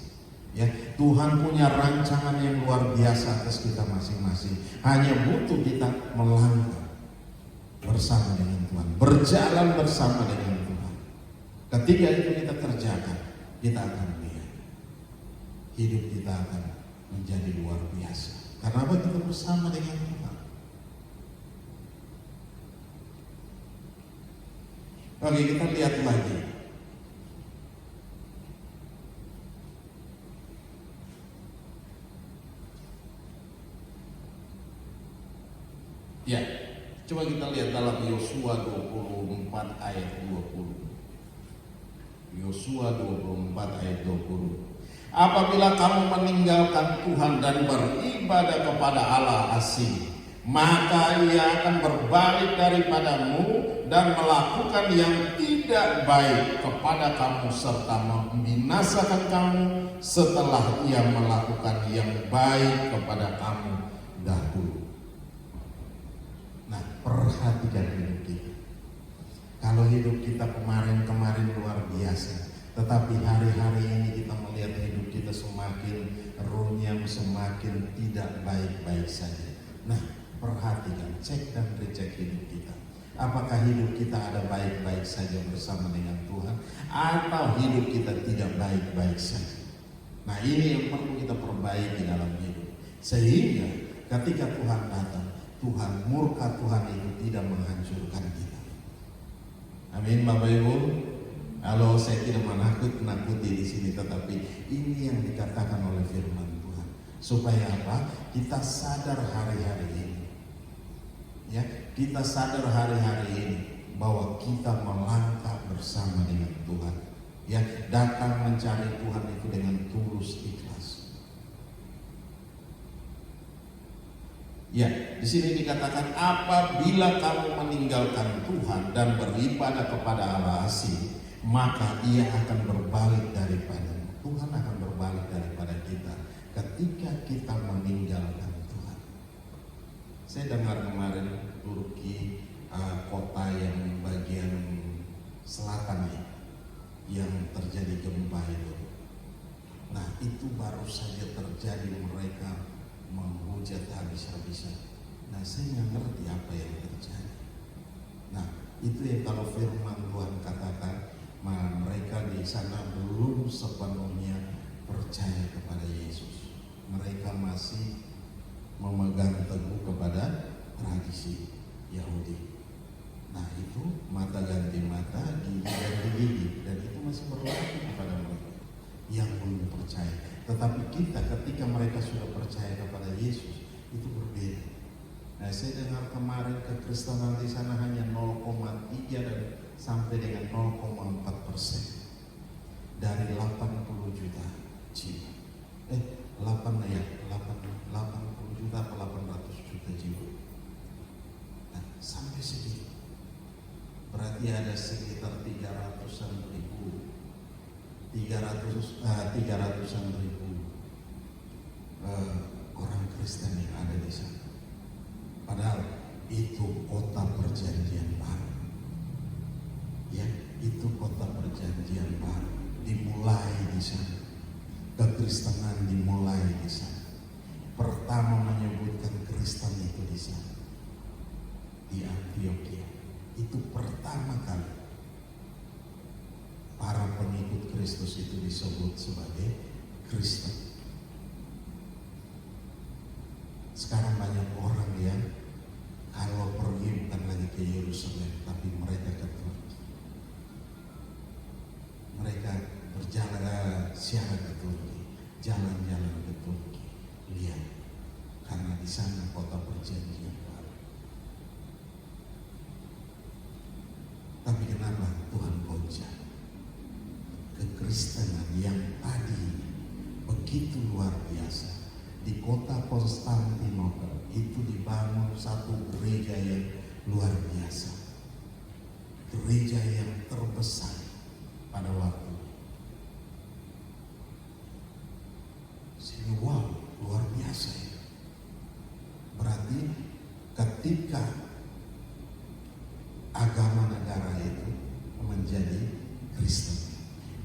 Ya, Tuhan punya rancangan yang luar biasa atas kita masing-masing. Hanya butuh kita melangkah bersama dengan Tuhan, berjalan bersama dengan Tuhan. Ketika itu kita kerjakan, kita akan lihat hidup kita akan menjadi luar biasa. Karena apa? Kita bersama dengan Tuhan. Oke, kita lihat lagi. Ya, coba kita lihat dalam Yosua 24 ayat 20. Yosua 24 ayat 20. Apabila kamu meninggalkan Tuhan dan beribadah kepada Allah asing, maka Ia akan berbalik daripadamu dan melakukan yang tidak baik kepada kamu serta membinasakan kamu setelah Ia melakukan yang baik kepada kamu dahulu. Nah, perhatikan hidup kita. Kalau hidup kita kemarin luar biasa, tetapi hari-hari ini kita melihat hidup kita semakin runyam, semakin tidak baik-baik saja. Nah, perhatikan, cek dan recek hidup kita. Apakah hidup kita ada baik-baik saja bersama dengan Tuhan, atau hidup kita tidak baik-baik saja? Nah, ini yang perlu kita perbaiki dalam hidup, sehingga ketika Tuhan datang, murka Tuhan itu tidak menghancurkan kita. Amin, Bapak Ibu. Kalau saya tidak menakuti di sini, tetapi ini yang dikatakan oleh firman Tuhan. Supaya apa? Kita sadar hari-hari ini. Ya, kita sadar hari-hari ini bahwa kita melangkah bersama dengan Tuhan. Ya, datang mencari Tuhan itu dengan tulus ikhlas. Ya, di sini dikatakan apabila kamu meninggalkan Tuhan dan beribadah kepada Allah asing, maka Ia akan berbalik daripadamu. Tuhan akan berbalik daripada kita ketika kita meninggalkan Tuhan. Saya dengar kemarin Turki, kota yang bagian selatan yang terjadi gempa itu. Nah, itu baru saja terjadi, mereka menghujat habis-habisan. Nah, saya nggak ngerti apa yang terjadi. Nah, itu yang kalau firman Tuhan katakan, mereka di sana belum sepenuhnya percaya kepada Yesus. Mereka masih memegang teguh kepada tradisi Yahudi. Nah, itu mata ganti mata, gigi ganti gigi, dan itu masih berlaku kepada mereka yang belum percaya. Tetapi kita ketika mereka sudah percaya kepada Yesus, itu berbeda. Nah, saya dengar kemarin kekristenan di sana hanya 0,3 dan sampai dengan 0,4% dari 80 juta jiwa. 80 juta atau 800 juta jiwa. Nah, sampai segitu. Berarti ada sekitar 300-an ribu orang Kristen yang ada di sana. Padahal itu kota perjanjian baru. Ya, itu kota perjanjian baru. Dimulai di sana. Kekristenan dimulai di sana. Pertama menyebutkan Kristen itu di sana, di Antioquia. Itu pertama kali para pengikut Kristus itu disebut sebagai Kristen. Sekarang banyak orang yang kalau pergi bukan lagi ke Yerusalem, tapi mereka ke Turki. Mereka berjalan siaran ke Turki, jalan-jalan ke Turki. Lihat, karena di sana kota perjanjian baru. Tapi kenapa Tuhan goncang? Kekristenan yang tadi begitu luar biasa di kota Konstantinopel itu dibangun satu gereja yang luar biasa, gereja yang terbesar pada waktu. Sehingga wow, luar biasa ya. Berarti ketika agama negara itu menjadi Kristen,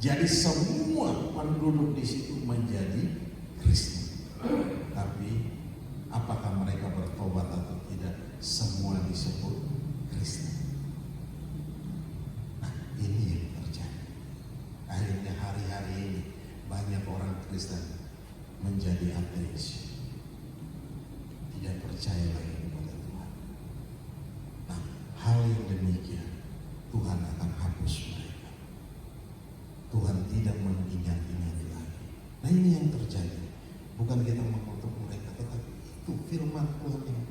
Jadi semua penduduk di situ menjadi Kristen. Tapi apakah mereka bertobat atau tidak? Semua disebut Kristen. Nah, ini yang terjadi. Akhirnya hari-hari ini banyak orang Kristen menjadi ateis, tidak percaya lagi kepada Tuhan. Nah, hal yang demikian Tuhan akan hapus mereka. Tuhan tidak mengingat-ingat lagi. Nah, ini yang terjadi. Bukan kita mengutuk mereka, tetapi itu firman Tuhan yang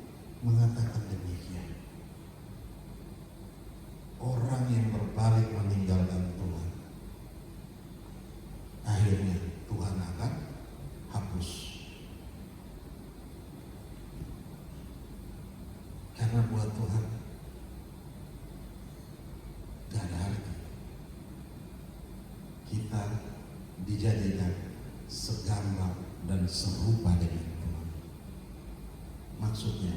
mengatakan demikian. Orang yang berbalik meninggalkan Tuhan, akhirnya Tuhan akan hapus. Karena buat Tuhan gak ada arti kita dijadikan segambar dan serupa dengan Tuhan. Maksudnya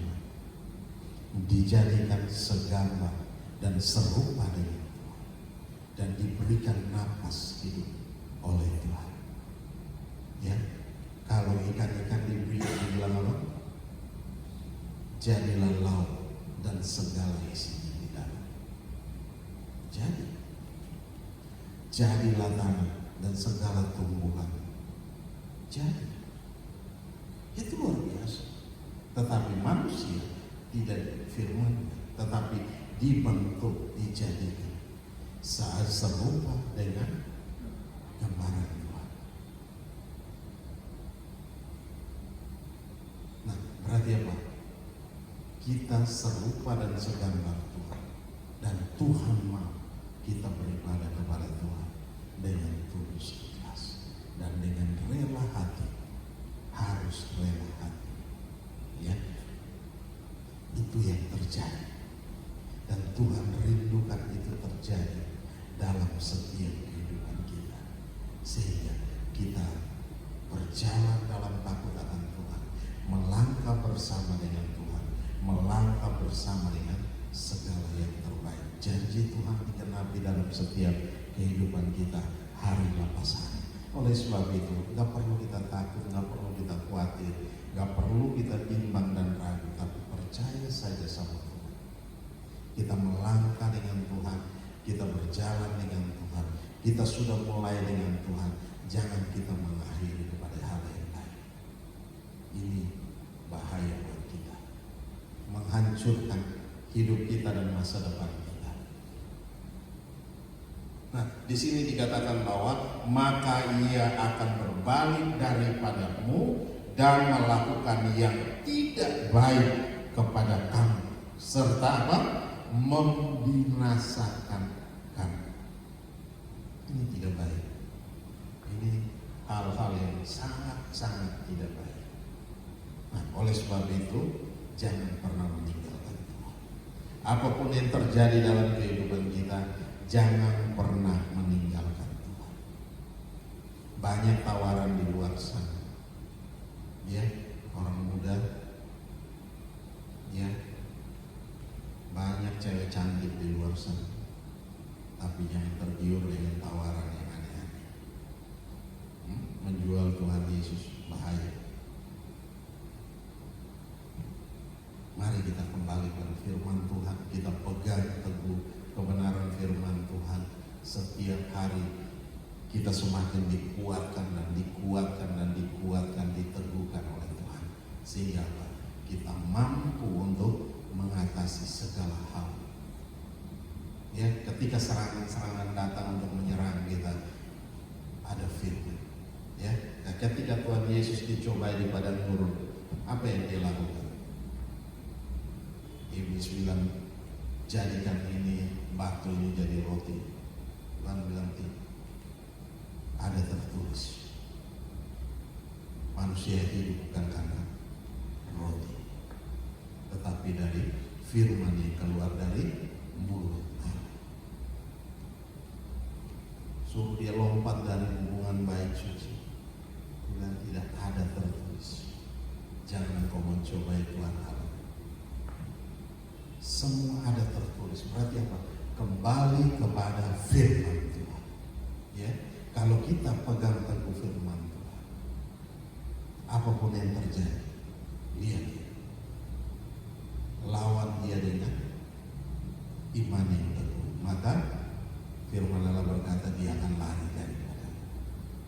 dijadikan segambar dan serupa dengan Tuhan dan diberikan napas hidup oleh Tuhan. Ya, kalau ikan-ikan dibilang apa? Jadilah laut dan segala isinya di dalam. Jadilah tanah dan segala tumbuhan. Jadi itu luar biasa. Tetapi manusia tidak firman, tetapi dibentuk, dijadikan saat serupa dengan gambaran Tuhan. Nah, berarti apa? Kita serupa dan segambar Tuhan, dan Tuhan mau kita beribadah kepada Tuhan dengan tulus ikhlas dan dengan rela hati. Harus rela hati, ya. Itu yang terjadi, dan Tuhan rindukan itu terjadi dalam setiap kehidupan kita, sehingga kita berjalan dalam takut akan Tuhan, melangkah bersama dengan Tuhan, melangkah bersama dengan segala yang terbaik. Janji Tuhan dikenapi dalam setiap kehidupan kita hari lepas hari. Oleh sebab itu, gak perlu kita takut, gak perlu kita khawatir, gak perlu kita bimbang dan ragu, tapi percaya saja sama Tuhan. Kita melangkah dengan Tuhan, kita berjalan dengan Tuhan, kita sudah mulai dengan Tuhan. Jangan kita mengakhiri kepada hal yang lain. Ini bahaya buat kita, menghancurkan hidup kita dan masa depan kita. Nah, di sini dikatakan bahwa maka ia akan berbalik daripadamu dan melakukan yang tidak baik kepada kamu, serta apa? Membinasakan kamu. Ini tidak baik. Ini hal-hal yang sangat-sangat tidak baik. Nah, oleh sebab itu jangan pernah meninggalkan Tuhan. Apapun yang terjadi dalam kehidupan kita, jangan pernah meninggalkan Tuhan. Banyak tawaran di luar sana, ya, orang muda, ya, banyak cewek cantik di luar sana, tapi jangan tergiur dengan tawaran yang aneh-aneh. Menjual Tuhan Yesus bahaya. Mari kita kembali pada firman Tuhan, kita pegang teguh kebenaran firman Tuhan. Setiap hari kita semakin dikuatkan dan dikuatkan dan dikuatkan, diteguhkan oleh Tuhan, sehingga kita mampu untuk mengatasi segala hal. Ya, ketika serangan-serangan datang untuk menyerang kita, ada firman. Ya, nah, ketika Tuhan Yesus dicobai di padang gurun, apa yang dia lakukan? Iblis bilang, jadikan ini batu ini jadi roti. Tuhan bilang tidak. Ada tertulis, manusia hidup bukan karena roti, tetapi dari firman yang keluar dari mulut Allah. Suruh dia lompat dari hubungan baik suci. Bilang tidak ada tertulis, jangan kau mencobai Tuhan Allah. Semua ada tertulis. Berarti apa? Kembali kepada firman Tuhan. Ya, Kalau kita pegang teguh firman Tuhan, apapun yang terjadi, lihat, lawan dia dengan iman yang teguh, maka firman Allah berkata dia akan lari daripada.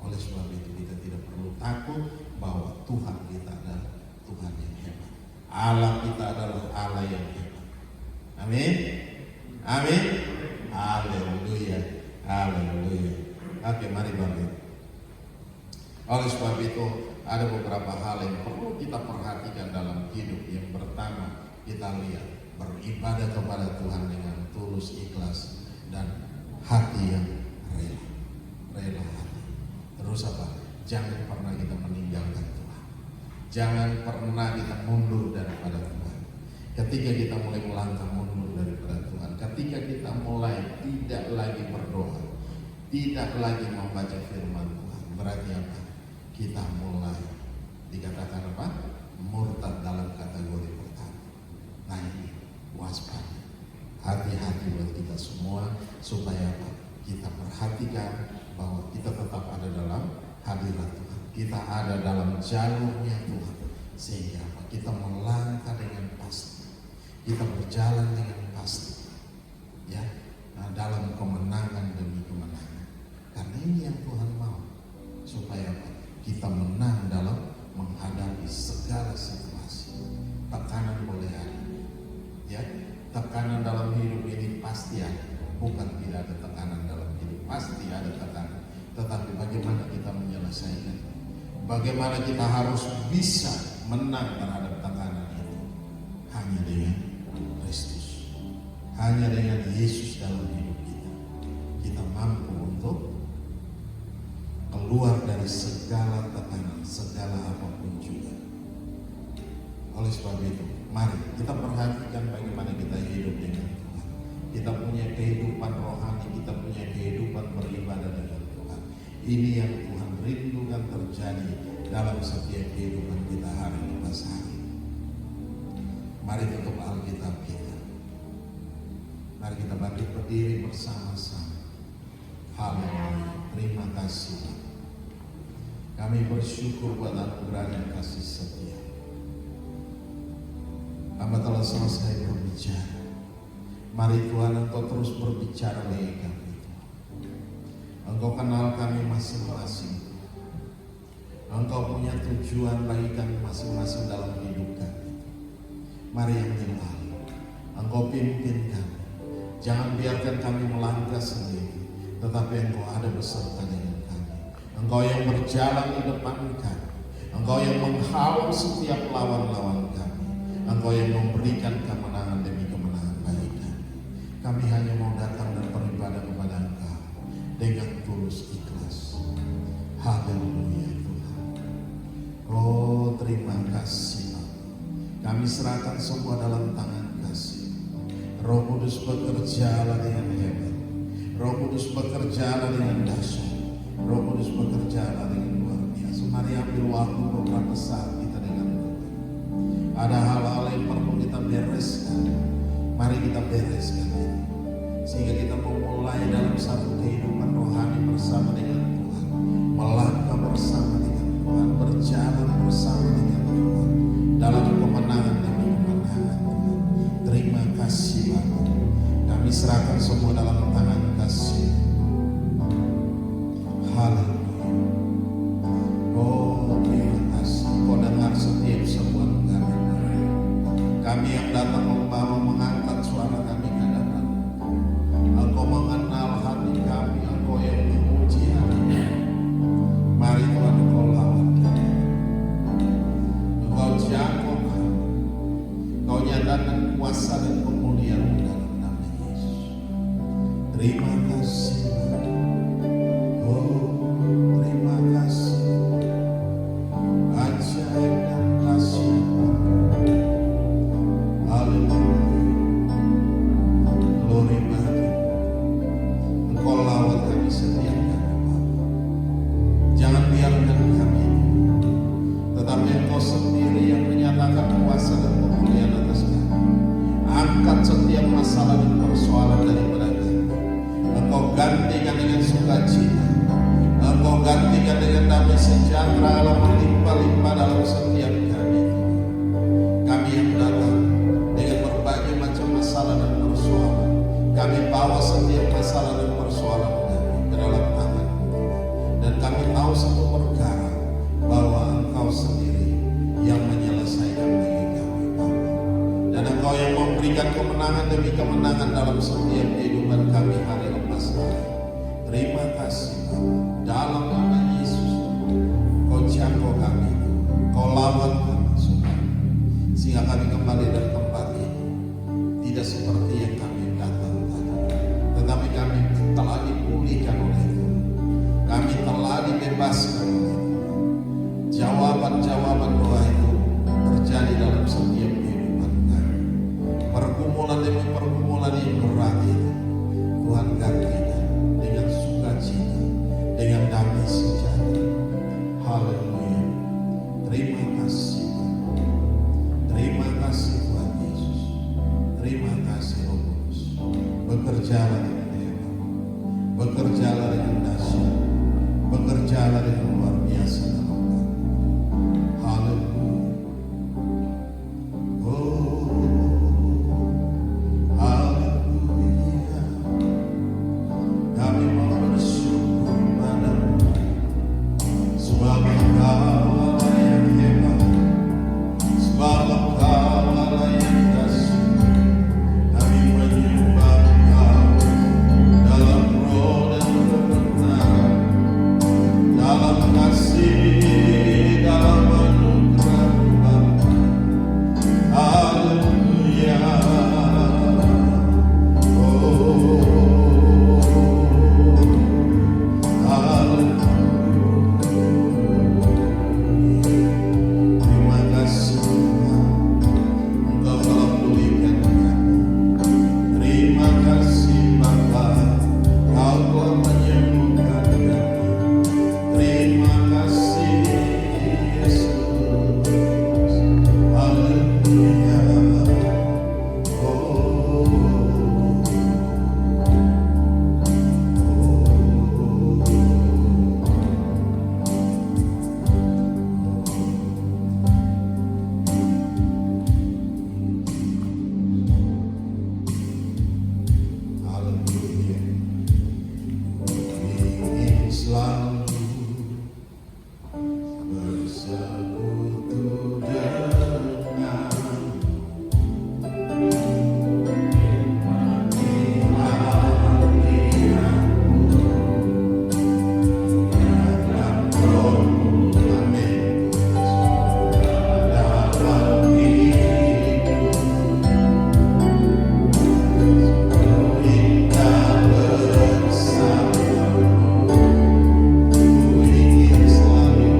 Oleh sebab itu kita tidak perlu takut bahwa Tuhan kita adalah Tuhan yang hebat. Allah kita adalah Allah yang hebat. Amin. Amin. Haleluya. Haleluya. Oke, mari Bapak. Oleh sebab itu ada beberapa hal yang perlu kita perhatikan dalam hidup. Yang pertama, kita lihat beribadah kepada Tuhan dengan tulus, ikhlas, dan hati yang rela. Rela hati. Terus apa? Jangan pernah kita meninggalkan Tuhan. Jangan pernah kita mundur daripada Tuhan. Ketika kita mulai melangkah mundur daripada Tuhan, ketika kita mulai tidak lagi berdoa, tidak lagi membaca firman Tuhan, berarti apa? Kita mulai dikatakan apa? Murtad dalam kategori pertama. Nah ini waspada, hati-hati buat kita semua supaya apa? Kita perhatikan bahwa kita tetap ada dalam hadirat Tuhan, kita ada dalam jalurnya Tuhan, sehingga apa? Kita melangkah dengan pasti, kita berjalan dengan pasti, ya, nah, dalam kemenangan demi kemenangan. Karena ini yang Tuhan mau, supaya apa? Kita menang dalam menghadapi segala situasi. Tekanan boleh ada, ya, tekanan dalam hidup ini pasti ada. Bukan tidak ada tekanan dalam hidup, pasti ada tekanan. Tetapi bagaimana kita menyelesaikan? Bagaimana kita harus bisa menang terhadap tekanan itu? Hanya dengan Kristus, hanya dengan Yesus dalam hidup kita. Kita mampu untuk keluar dari segala tekanan, segala apapun juga. Oleh sebab itu, mari kita perhatikan bagaimana kita hidup dengan Tuhan. Kita punya kehidupan rohani, kita punya kehidupan beribadah dengan Tuhan. Ini yang Tuhan rindukan terjadi dalam setiap kehidupan kita hari lepas hari. Mari tutup Alkitab kita. Mari kita bangkit berdiri bersama-sama. Haleluya. Terima kasih. Kami bersyukur buat anugerah dan kasih setia. Hamba telah selesai berbicara. Mari Tuhan, Engkau terus berbicara bagi kami. Engkau kenal kami masing-masing. Engkau punya tujuan bagi kami masing-masing dalam hidup kami. Mari yang ilahi, Engkau pimpin kami. Jangan biarkan kami melangkah sendiri, tetapi Engkau ada beserta dengan kami. Engkau yang berjalan di depan kami. Engkau yang menghalau setiap lawan-lawan kami. Engkau yang memberikan kemenangan demi kemenangan bagi kami. Kami hanya mau datang dan beribadah kepada Engkau dengan tulus ikhlas. Haleluya Tuhan. Oh, terima kasih. Kami serahkan semua dalam tangan kasih. Roh Kudus bekerjalah dengan hebat. Roh Kudus bekerjalah dengan dahsyat. Roh Kudus bekerjalah dengan luar biasa. Mari ambil waktu beberapa saat kita dengan Tuhan. Ada hal-hal yang perlu kita bereskan. Mari kita bereskan ini, sehingga kita memulai dalam satu kehidupan rohani bersama dengan Tuhan, melangkah bersama dengan Tuhan, berjalan bersama dengan Tuhan dalam kemenangan demi kemenangan. Terima kasih Bapa. Kami serahkan semua dalam tangan kasih. Haleluya. Oh, terima kasih. Kau dengar setiap seruan kami. Kami yang datang membawa mengangkat suara kami ke hadapan. Engkau mengenal hati kami. Engkau yang menguji hati. Mari Tuhan, Engkau lawan kami. Engkau jangkau kami. Engkau nyatakan kuasa dan kemuliaan dalam nama Yesus. Terima kasih. berikan kemenangan demi kemenangan dalam setiap kehidupan kami hari lepas hari. Terima kasih dalam nama Yesus. Kau jangkau kami, kau lawan kami Tuhan, sehingga kami kembali dari tempat ini tidak seperti yang kami datang tadi, tetapi kami telah dipulihkan oleh Tuhan, kami telah dibebaskan oleh Tuhan. Jawaban-jawaban doa itu terjadi dalam setiap kehidupan kami. Pergumulan demi pergumulan yang berat itu Tuhan gantikan dengan sukacita, dengan damai sejahtera. Haleluya. Terima kasih Tuhan. Terima kasih Tuhan Yesus. Terima kasih Roh Kudus. Bekerjalah dengan hebat, bekerjalah dengan dahsyat, bekerjalah dengan luar biasa dalam kami. Haleluya. Oh, haleluya. Kami mau bersyukur padamu, sebab Engkau Allah yang hebat, sebab Engkau Allah yang dahsyat. Kami menyembah Engkau dalam roh dan kebenaran, dalam kasih, dalam anugerah Bapa. Haleluya. Oh, haleluya. Terima kasih Tuhan, Engkau telah pulihkan kami. Terima kasih Bapa, Kau telah menyembuhkan kami. Terima kasih Yesus. Haleluya. Oh, haleluya. Ingin selalu bersekutu denganmu, nikmati hadiratmu dalam rohmu. Amin. Dalam hidupku kita bersamamu. Ku ingin selalu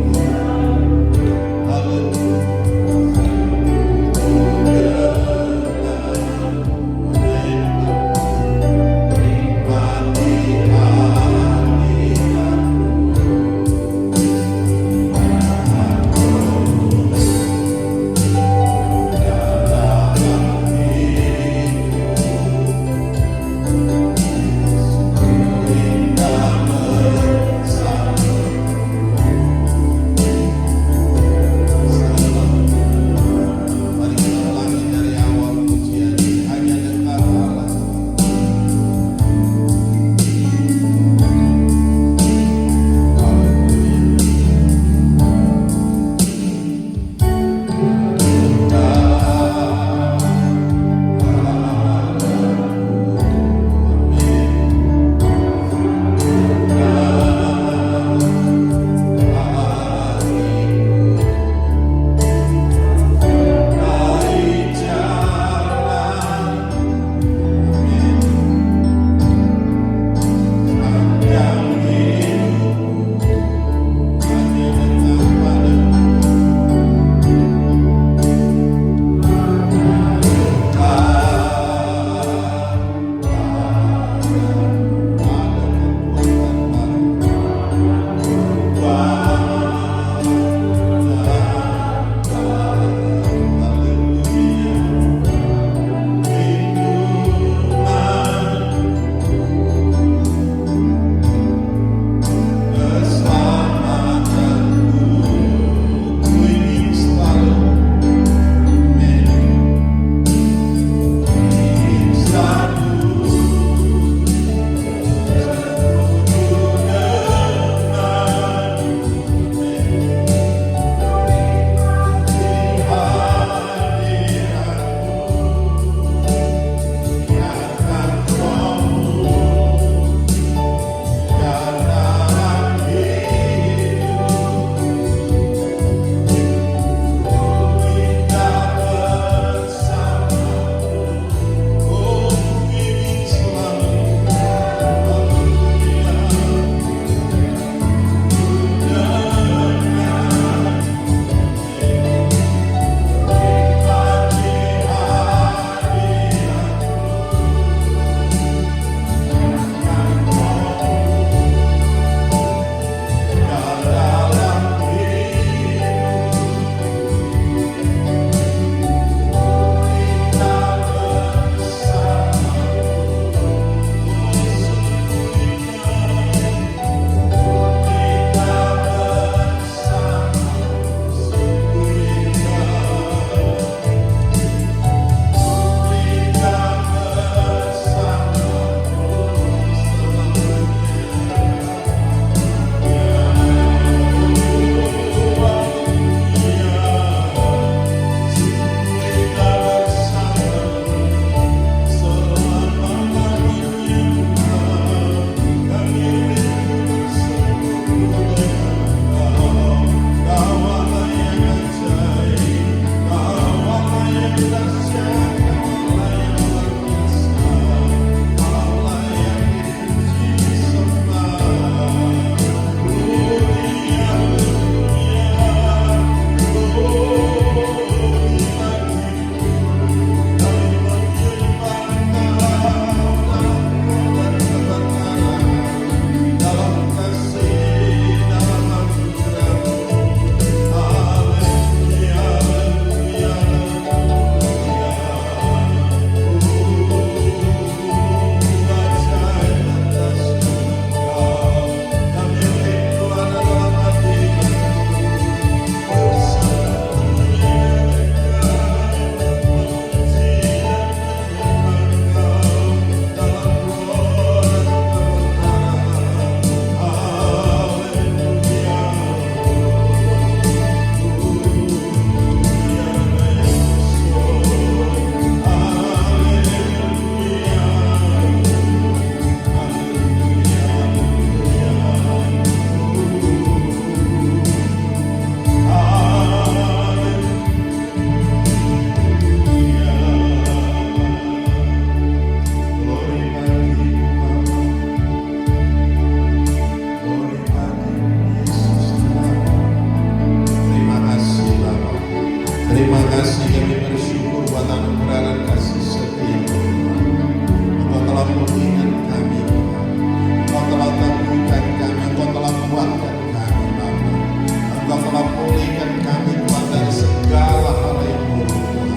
memulihkan kami Tuhan dari segala hal yang buruk Tuhan.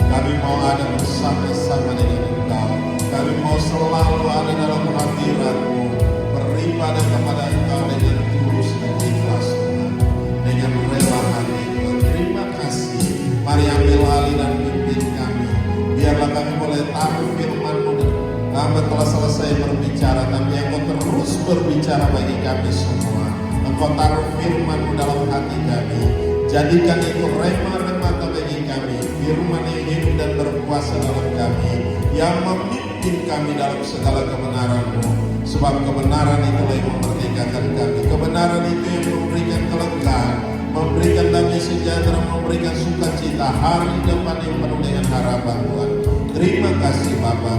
Kami mau ada bersama-sama dengan Engkau. Kami mau selalu ada dalam hadirat-Mu, beribadah kepada Engkau dengan tulus dan ikhlas Tuhan, dengan rela hati Tuhan. Terima kasih. Mari ambil alih dan pimpin kami. Biarlah kami boleh taruh firman-Mu. Kami telah selesai berbicara, tapi Engkau terus berbicara bagi kami semua. Engkau taruh firman-Mu dalam hati kami. Jadikan itu rema-rema bagi kami, firman yang hidup dan berkuasa dalam kami, yang memimpin kami dalam segala kebenaran-Mu. Sebab kebenaran itulah yang memerdekakan kami. Kebenaran itu yang memberikan kelegaan, memberikan damai sejahtera, memberikan sukacita, hari depan yang penuh dengan harapan Tuhan. Terima kasih Bapa.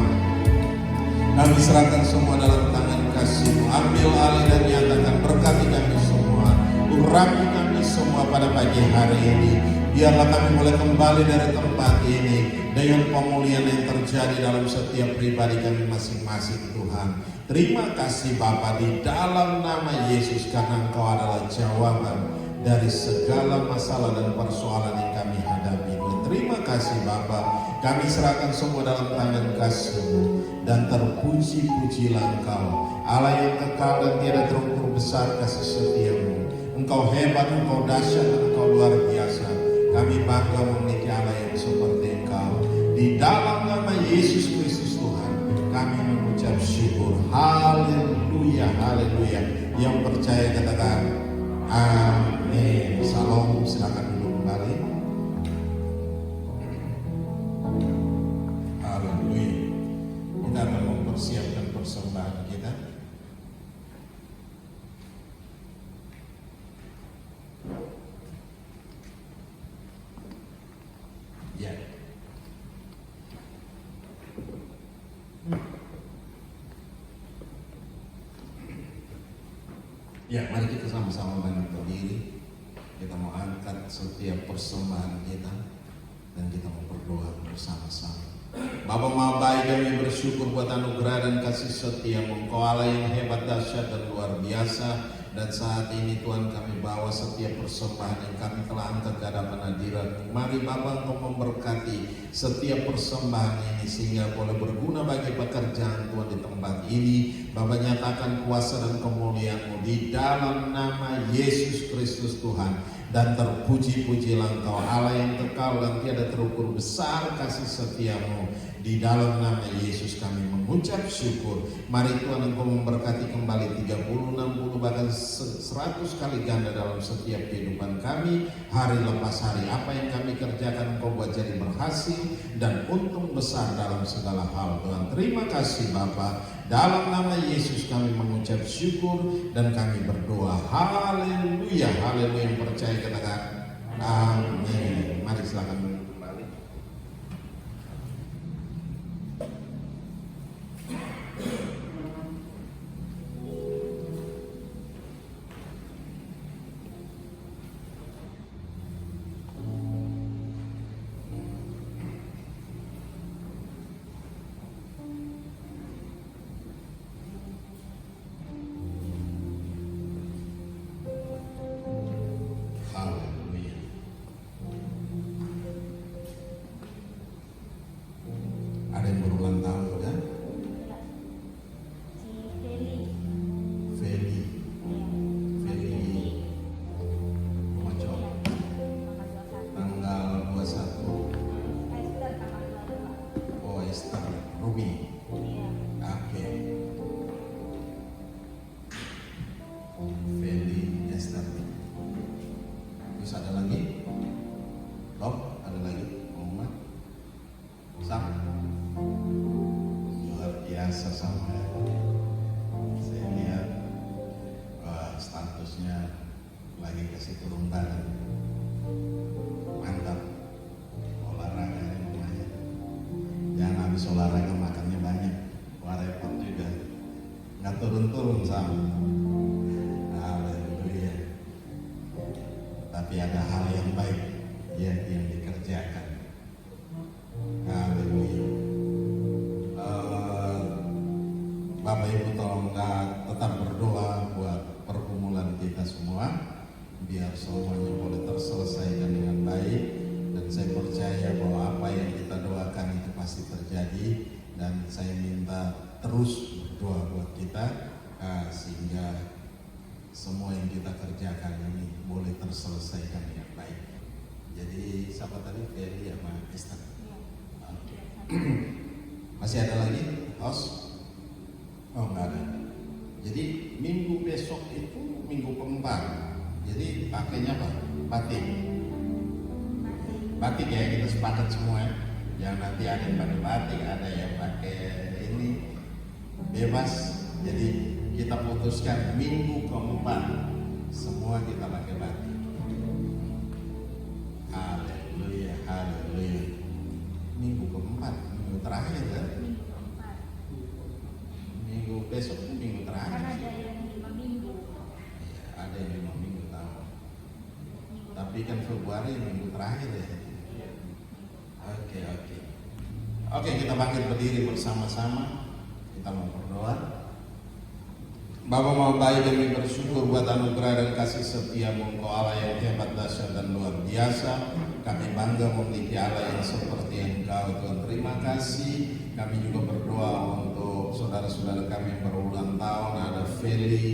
Kami serahkan semua dalam tangan kasih-Mu. Ambil alih dan nyatakan, berkati kami semua, urapi kami semua pada pagi hari ini. Biarlah kami boleh kembali dari tempat ini dengan pemulihan yang terjadi dalam setiap pribadi kami masing-masing Tuhan. Terima kasih Bapa, di dalam nama Yesus, karena Engkau adalah jawaban dari segala masalah dan persoalan yang kami hadapi. Terima kasih Bapa, kami serahkan semua dalam tangan kasih-Mu, dan terpuji-pujilah Engkau, Allah yang kekal dan tiada terukur besar kasih setia-Mu. Engkau hebat, Engkau dahsyat, dan Engkau luar biasa. Kami bangga memiliki Allah yang seperti Engkau. Di dalam nama Yesus Kristus Tuhan, kami mengucap syukur. Haleluya, haleluya. Yang percaya katakan amin. Salam, silakan duduk kembali. Haleluya. Kita akan mempersiapkan persembahan kita. Ya. Ya, mari kita sama-sama berdiri. Kita mau angkat setiap persembahan kita dan kita mau berdoa bersama-sama. Bapa Maha Baik, kami bersyukur buat anugerah dan kasih setia-Mu. Engkau Allah yang hebat, dahsyat dan luar biasa. Dan saat ini Tuhan, kami bawa setiap persembahan yang kami telah angkat ke hadapan hadirat-Mu. Mari Bapa, Engkau memberkati setiap persembahan ini sehingga boleh berguna bagi pekerjaan Tuhan di tempat ini. Bapa, nyatakan kuasa dan kemuliaan-Mu di dalam nama Yesus Kristus Tuhan. Dan terpuji-pujilah Engkau, Allah yang kekal dan tiada terukur besar kasih setia-Mu. Di dalam nama Yesus kami mengucap syukur. Mari Tuhan, Engkau memberkati kembali 30, 60 bahkan 100 kali ganda dalam setiap kehidupan kami. Hari lepas hari, apa yang kami kerjakan Engkau buat jadi berhasil dan untung besar dalam segala hal. Tuhan, terima kasih Bapa. Dalam nama Yesus kami mengucap syukur dan kami berdoa. Haleluya, haleluya. Yang percaya katakan amin. Mari silakan kembali. Ada yang berulang tahun kan? Feli Mocok tanggal 21. Oh, Esther Rumi. Oke. Feli Esther. Terus ada lagi? Rob, ada lagi? Muhammad Sam. Luar biasa sama. Saya lihat statusnya lagi kasih turun badan. Mantap. Olahraganya lumayan. Jangan habis olahraga makannya banyak. Wah, repot juga. Nggak turun-turun sama. Haleluya. Tapi ada hal yang baik ya yang dikerjakan. Haleluya. Bapak Ibu tolong tetap berdoa buat pergumulan kita semua. biar semuanya boleh terselesaikan dengan baik. Dan saya percaya bahwa apa yang kita doakan itu pasti terjadi. Dan saya minta terus berdoa buat kita sehingga semua yang kita kerjakan ini boleh terselesaikan dengan baik. Jadi siapa tadi? Ferry sama Esther. Masih ada lagi? Host? Oh, enggak ada. Jadi minggu besok itu minggu keempat. Jadi pakainya apa? Batik. Batik ya, kita sepakat semua ya. Yang nanti ada yang pakai batik, ada yang pakai ini, bebas. Jadi kita putuskan minggu keempat semua kita pakai batik. Haleluya, haleluya. Minggu keempat, minggu terakhir kan? Minggu besok itu minggu terakhir. Kan ada yang 5 minggu. Ya, ada yang 5 minggu tahu. Tapi kan Februari minggu terakhir ya. Oke, kita bangkit berdiri bersama-sama. Kita mau berdoa. Bapa mau baik, kami bersyukur buat anugerah dan kasih setia-Mu, Engkau Allah yang hebat, dahsyat dan luar biasa. Kami bangga memiliki Allah yang seperti Engkau, Tuhan. Terima kasih. Kami juga berdoa untuk saudara-saudara kami yang berulang tahun. Ada Feli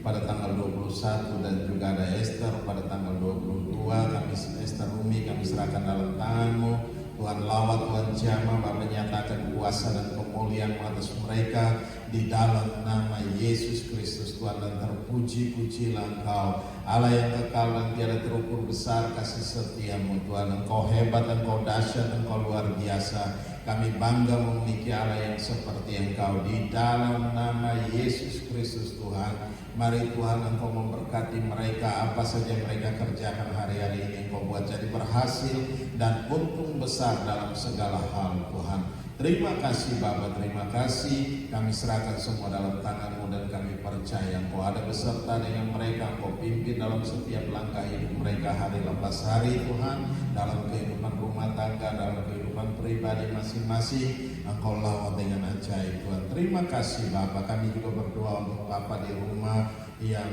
pada tanggal 21 dan juga ada Esther pada tanggal 22. Kami Esther Umi kami serahkan dalam tangan-Mu. Tuhan lawat, Tuhan jamah, Bapa nyatakan kuasa dan kemuliaan atas mereka di dalam nama Yesus Kristus, Tuhan. Dan terpuji-pujilah Engkau, Allah yang kekal dan tiada terukur besar kasih setia-Mu, Tuhan. Engkau hebat, Engkau dahsyat, Engkau luar biasa. Kami bangga memiliki Allah yang seperti Engkau di dalam nama Yesus Kristus, Tuhan. Mari Tuhan Engkau memberkati mereka, apa saja mereka kerjakan hari-hari ini Engkau buat jadi berhasil dan untung besar dalam segala hal, Tuhan. Terima kasih Bapa, terima kasih. Kami serahkan semua dalam tangan-Mu dan kami percaya Engkau ada beserta dengan mereka. Engkau pimpin dalam setiap langkah hidup mereka hari lepas hari, Tuhan. Dalam kehidupan rumah tangga, dalam kehidupan pribadi masing-masing, Engkau lawat dengan ajaib, Tuhan. Terima kasih Bapa. Kami juga berdoa untuk Bapa di rumah yang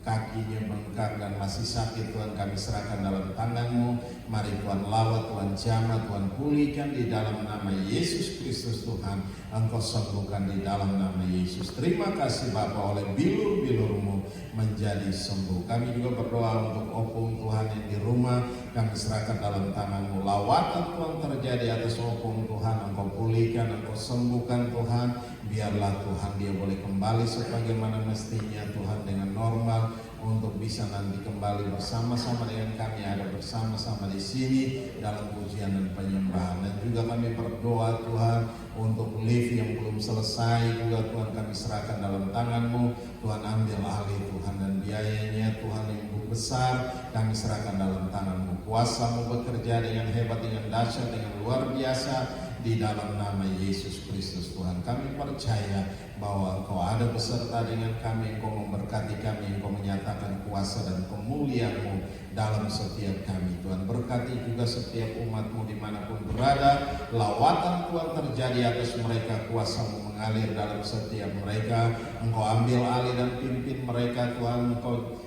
kakinya bengkak dan masih sakit, Tuhan. Kami serahkan dalam tangan-Mu. Mari Tuhan lawat, Tuhan jamah, Tuhan pulihkan di dalam nama Yesus Kristus, Tuhan. Engkau sembuhkan di dalam nama Yesus. Terima kasih Bapa, oleh bilur-bilur-Mu menjadi sembuh. Kami juga berdoa untuk Opung, Tuhan, yang di rumah. Kami serahkan dalam tangan-Mu. Lawatan Tuhan terjadi atas Opung, Tuhan. Engkau pulihkan, Engkau sembuhkan, Tuhan. Biarlah Tuhan dia boleh kembali sebagaimana mestinya, Tuhan, dengan normal, untuk bisa nanti kembali bersama-sama dengan kami, ada bersama-sama di sini dalam pujian dan penyembahan. Dan juga kami berdoa Tuhan untuk lift yang belum selesai juga, Tuhan, kami serahkan dalam tangan-Mu. Tuhan, ambil alih Tuhan, dan biayanya Tuhan yang besar kami serahkan dalam tangan-Mu. Kuasa-Mu bekerja dengan hebat, dengan dahsyat, dengan luar biasa di dalam nama Yesus Kristus, Tuhan. Kami percaya bahwa Engkau ada beserta dengan kami, Engkau memberkati kami, Engkau menyatakan kuasa dan kemuliaan-Mu dalam setiap kami, Tuhan. Berkati juga setiap umat-Mu dimanapun berada. Lawatan Tuhan terjadi atas mereka, kuasa-Mu mengalir dalam setiap mereka. Engkau ambil alih dan pimpin mereka, Tuhan. Engkau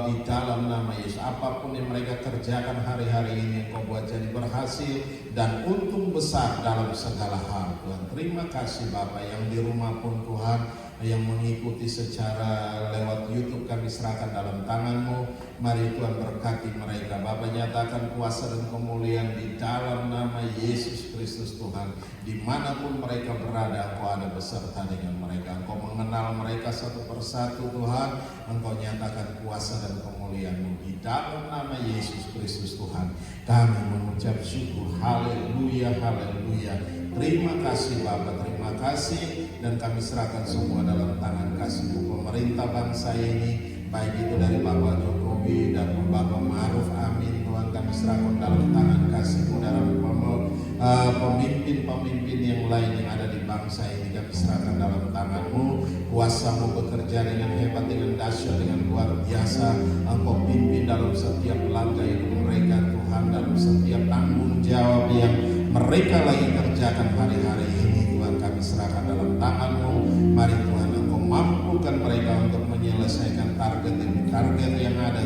di dalam nama Yesus, apapun yang mereka kerjakan hari-hari ini Engkau buat jadi berhasil dan untung besar dalam segala hal, Tuhan. Terima kasih Bapak, yang di rumah pun Tuhan, yang mengikuti secara lewat YouTube, kami serahkan dalam tangan-Mu. Mari Tuhan berkati mereka, Bapak. Nyatakan kuasa dan kemuliaan di dalam nama Yesus Kristus, Tuhan. Dimanapun mereka berada, Engkau ada beserta dengan mereka. Engkau mengenal mereka satu persatu, Tuhan. Engkau nyatakan kuasa dan kemuliaan-Mu di dalam nama Yesus Kristus, Tuhan. Kami mengucap syukur. Haleluya, haleluya. Terima kasih Bapak, terima kasih. Dan kami serahkan semua dalam tangan kasih-Mu. Pemerintah bangsa ini, baik itu dari Bapak Jokowi dan Bapak Ma'ruf, amin, Tuhan. Kami serahkan dalam tangan kasih-Mu. Dalam pemimpin-pemimpin yang lain yang ada di bangsa ini, kami serahkan dalam tangan-Mu. Kuasa-Mu bekerja dengan hebat, dengan dahsyat, dengan luar biasa. Engkau pimpin dalam setiap langkah hidup mereka, Tuhan. Dalam setiap tanggung jawab yang mereka lagi kerjakan hari-hari ini, Tuhan, kami serahkan dalam tangan-Mu. Mari Tuhan, Engkau mampukan mereka untuk menyelesaikan target yang ada,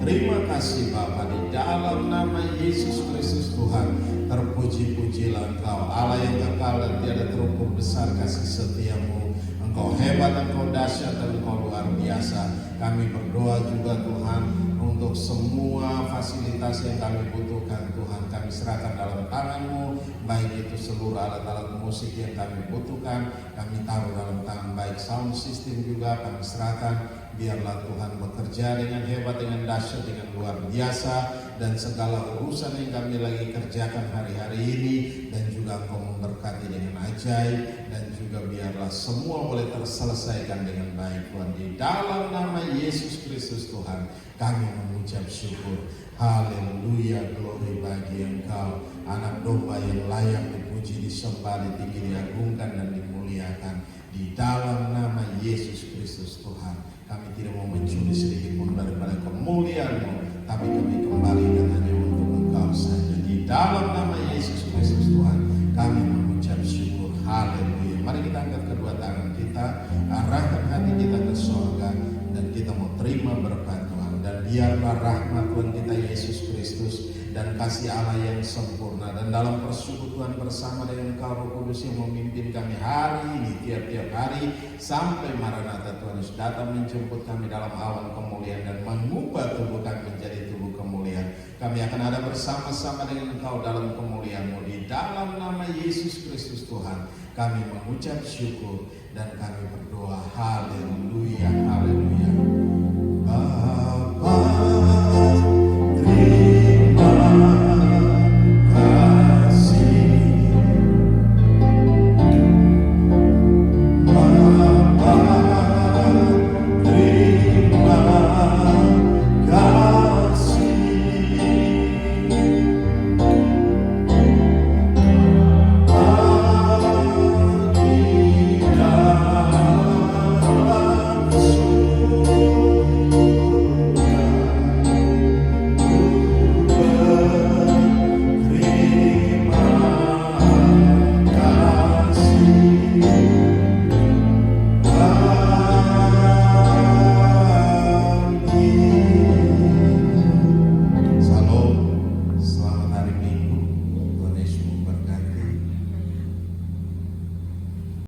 Terima kasih Bapa, di dalam nama Yesus Kristus Tuhan, terpuji-pujilah Engkau, Allah yang kekal dan tiada terukur besar kasih setiamu. Engkau hebat, Engkau dahsyat, dan Engkau luar biasa. Kami berdoa juga Tuhan untuk semua fasilitas yang kami butuhkan Tuhan, kami serahkan dalam tangan-Mu, baik itu seluruh alat-alat musik yang kami butuhkan, kami taruh dalam tangan, baik sound system juga kami serahkan. Biarlah Tuhan bekerja dengan hebat, dengan dahsyat, dengan luar biasa, dan segala urusan yang kami lagi kerjakan hari-hari ini, dan juga Engkau memberkati dengan ajaib, dan juga biarlah semua boleh terselesaikan dengan baik Tuhan. Di dalam nama Yesus Kristus Tuhan, kami mengucap syukur. Haleluya, glory bagi Engkau, anak domba yang layak dipuji, disembah, ditinggi, diagungkan, dan dimuliakan. Di dalam nama Yesus Kristus Tuhan, kami tidak mau mencuri sedikit pun daripada kemuliaan-Mu, tapi kami kembalikan hanya untuk Engkau saja. Di dalam nama Yesus Kristus Tuhan, kami mengucap syukur. Haleluya. Mari kita angkat kedua tangan kita, arahkan hati kita ke surga, dan kita mau terima berkat Tuhan. Dan biarlah rahmat Tuhan kita Yesus Kristus dan kasih Allah yang sempurna, dan dalam persekutuan bersama dengan Engkau Roh Kudus yang memimpin kami hari ini, tiap-tiap hari sampai Maranatha Tuhan Yesus datang menjemput kami dalam awan kemuliaan dan mengubah tubuh kami menjadi tubuh kemuliaan. Kami akan ada bersama-sama dengan Engkau dalam kemuliaan-Mu. Di dalam nama Yesus Kristus Tuhan, kami mengucap syukur dan kami berdoa. Haleluya, haleluya. Bapa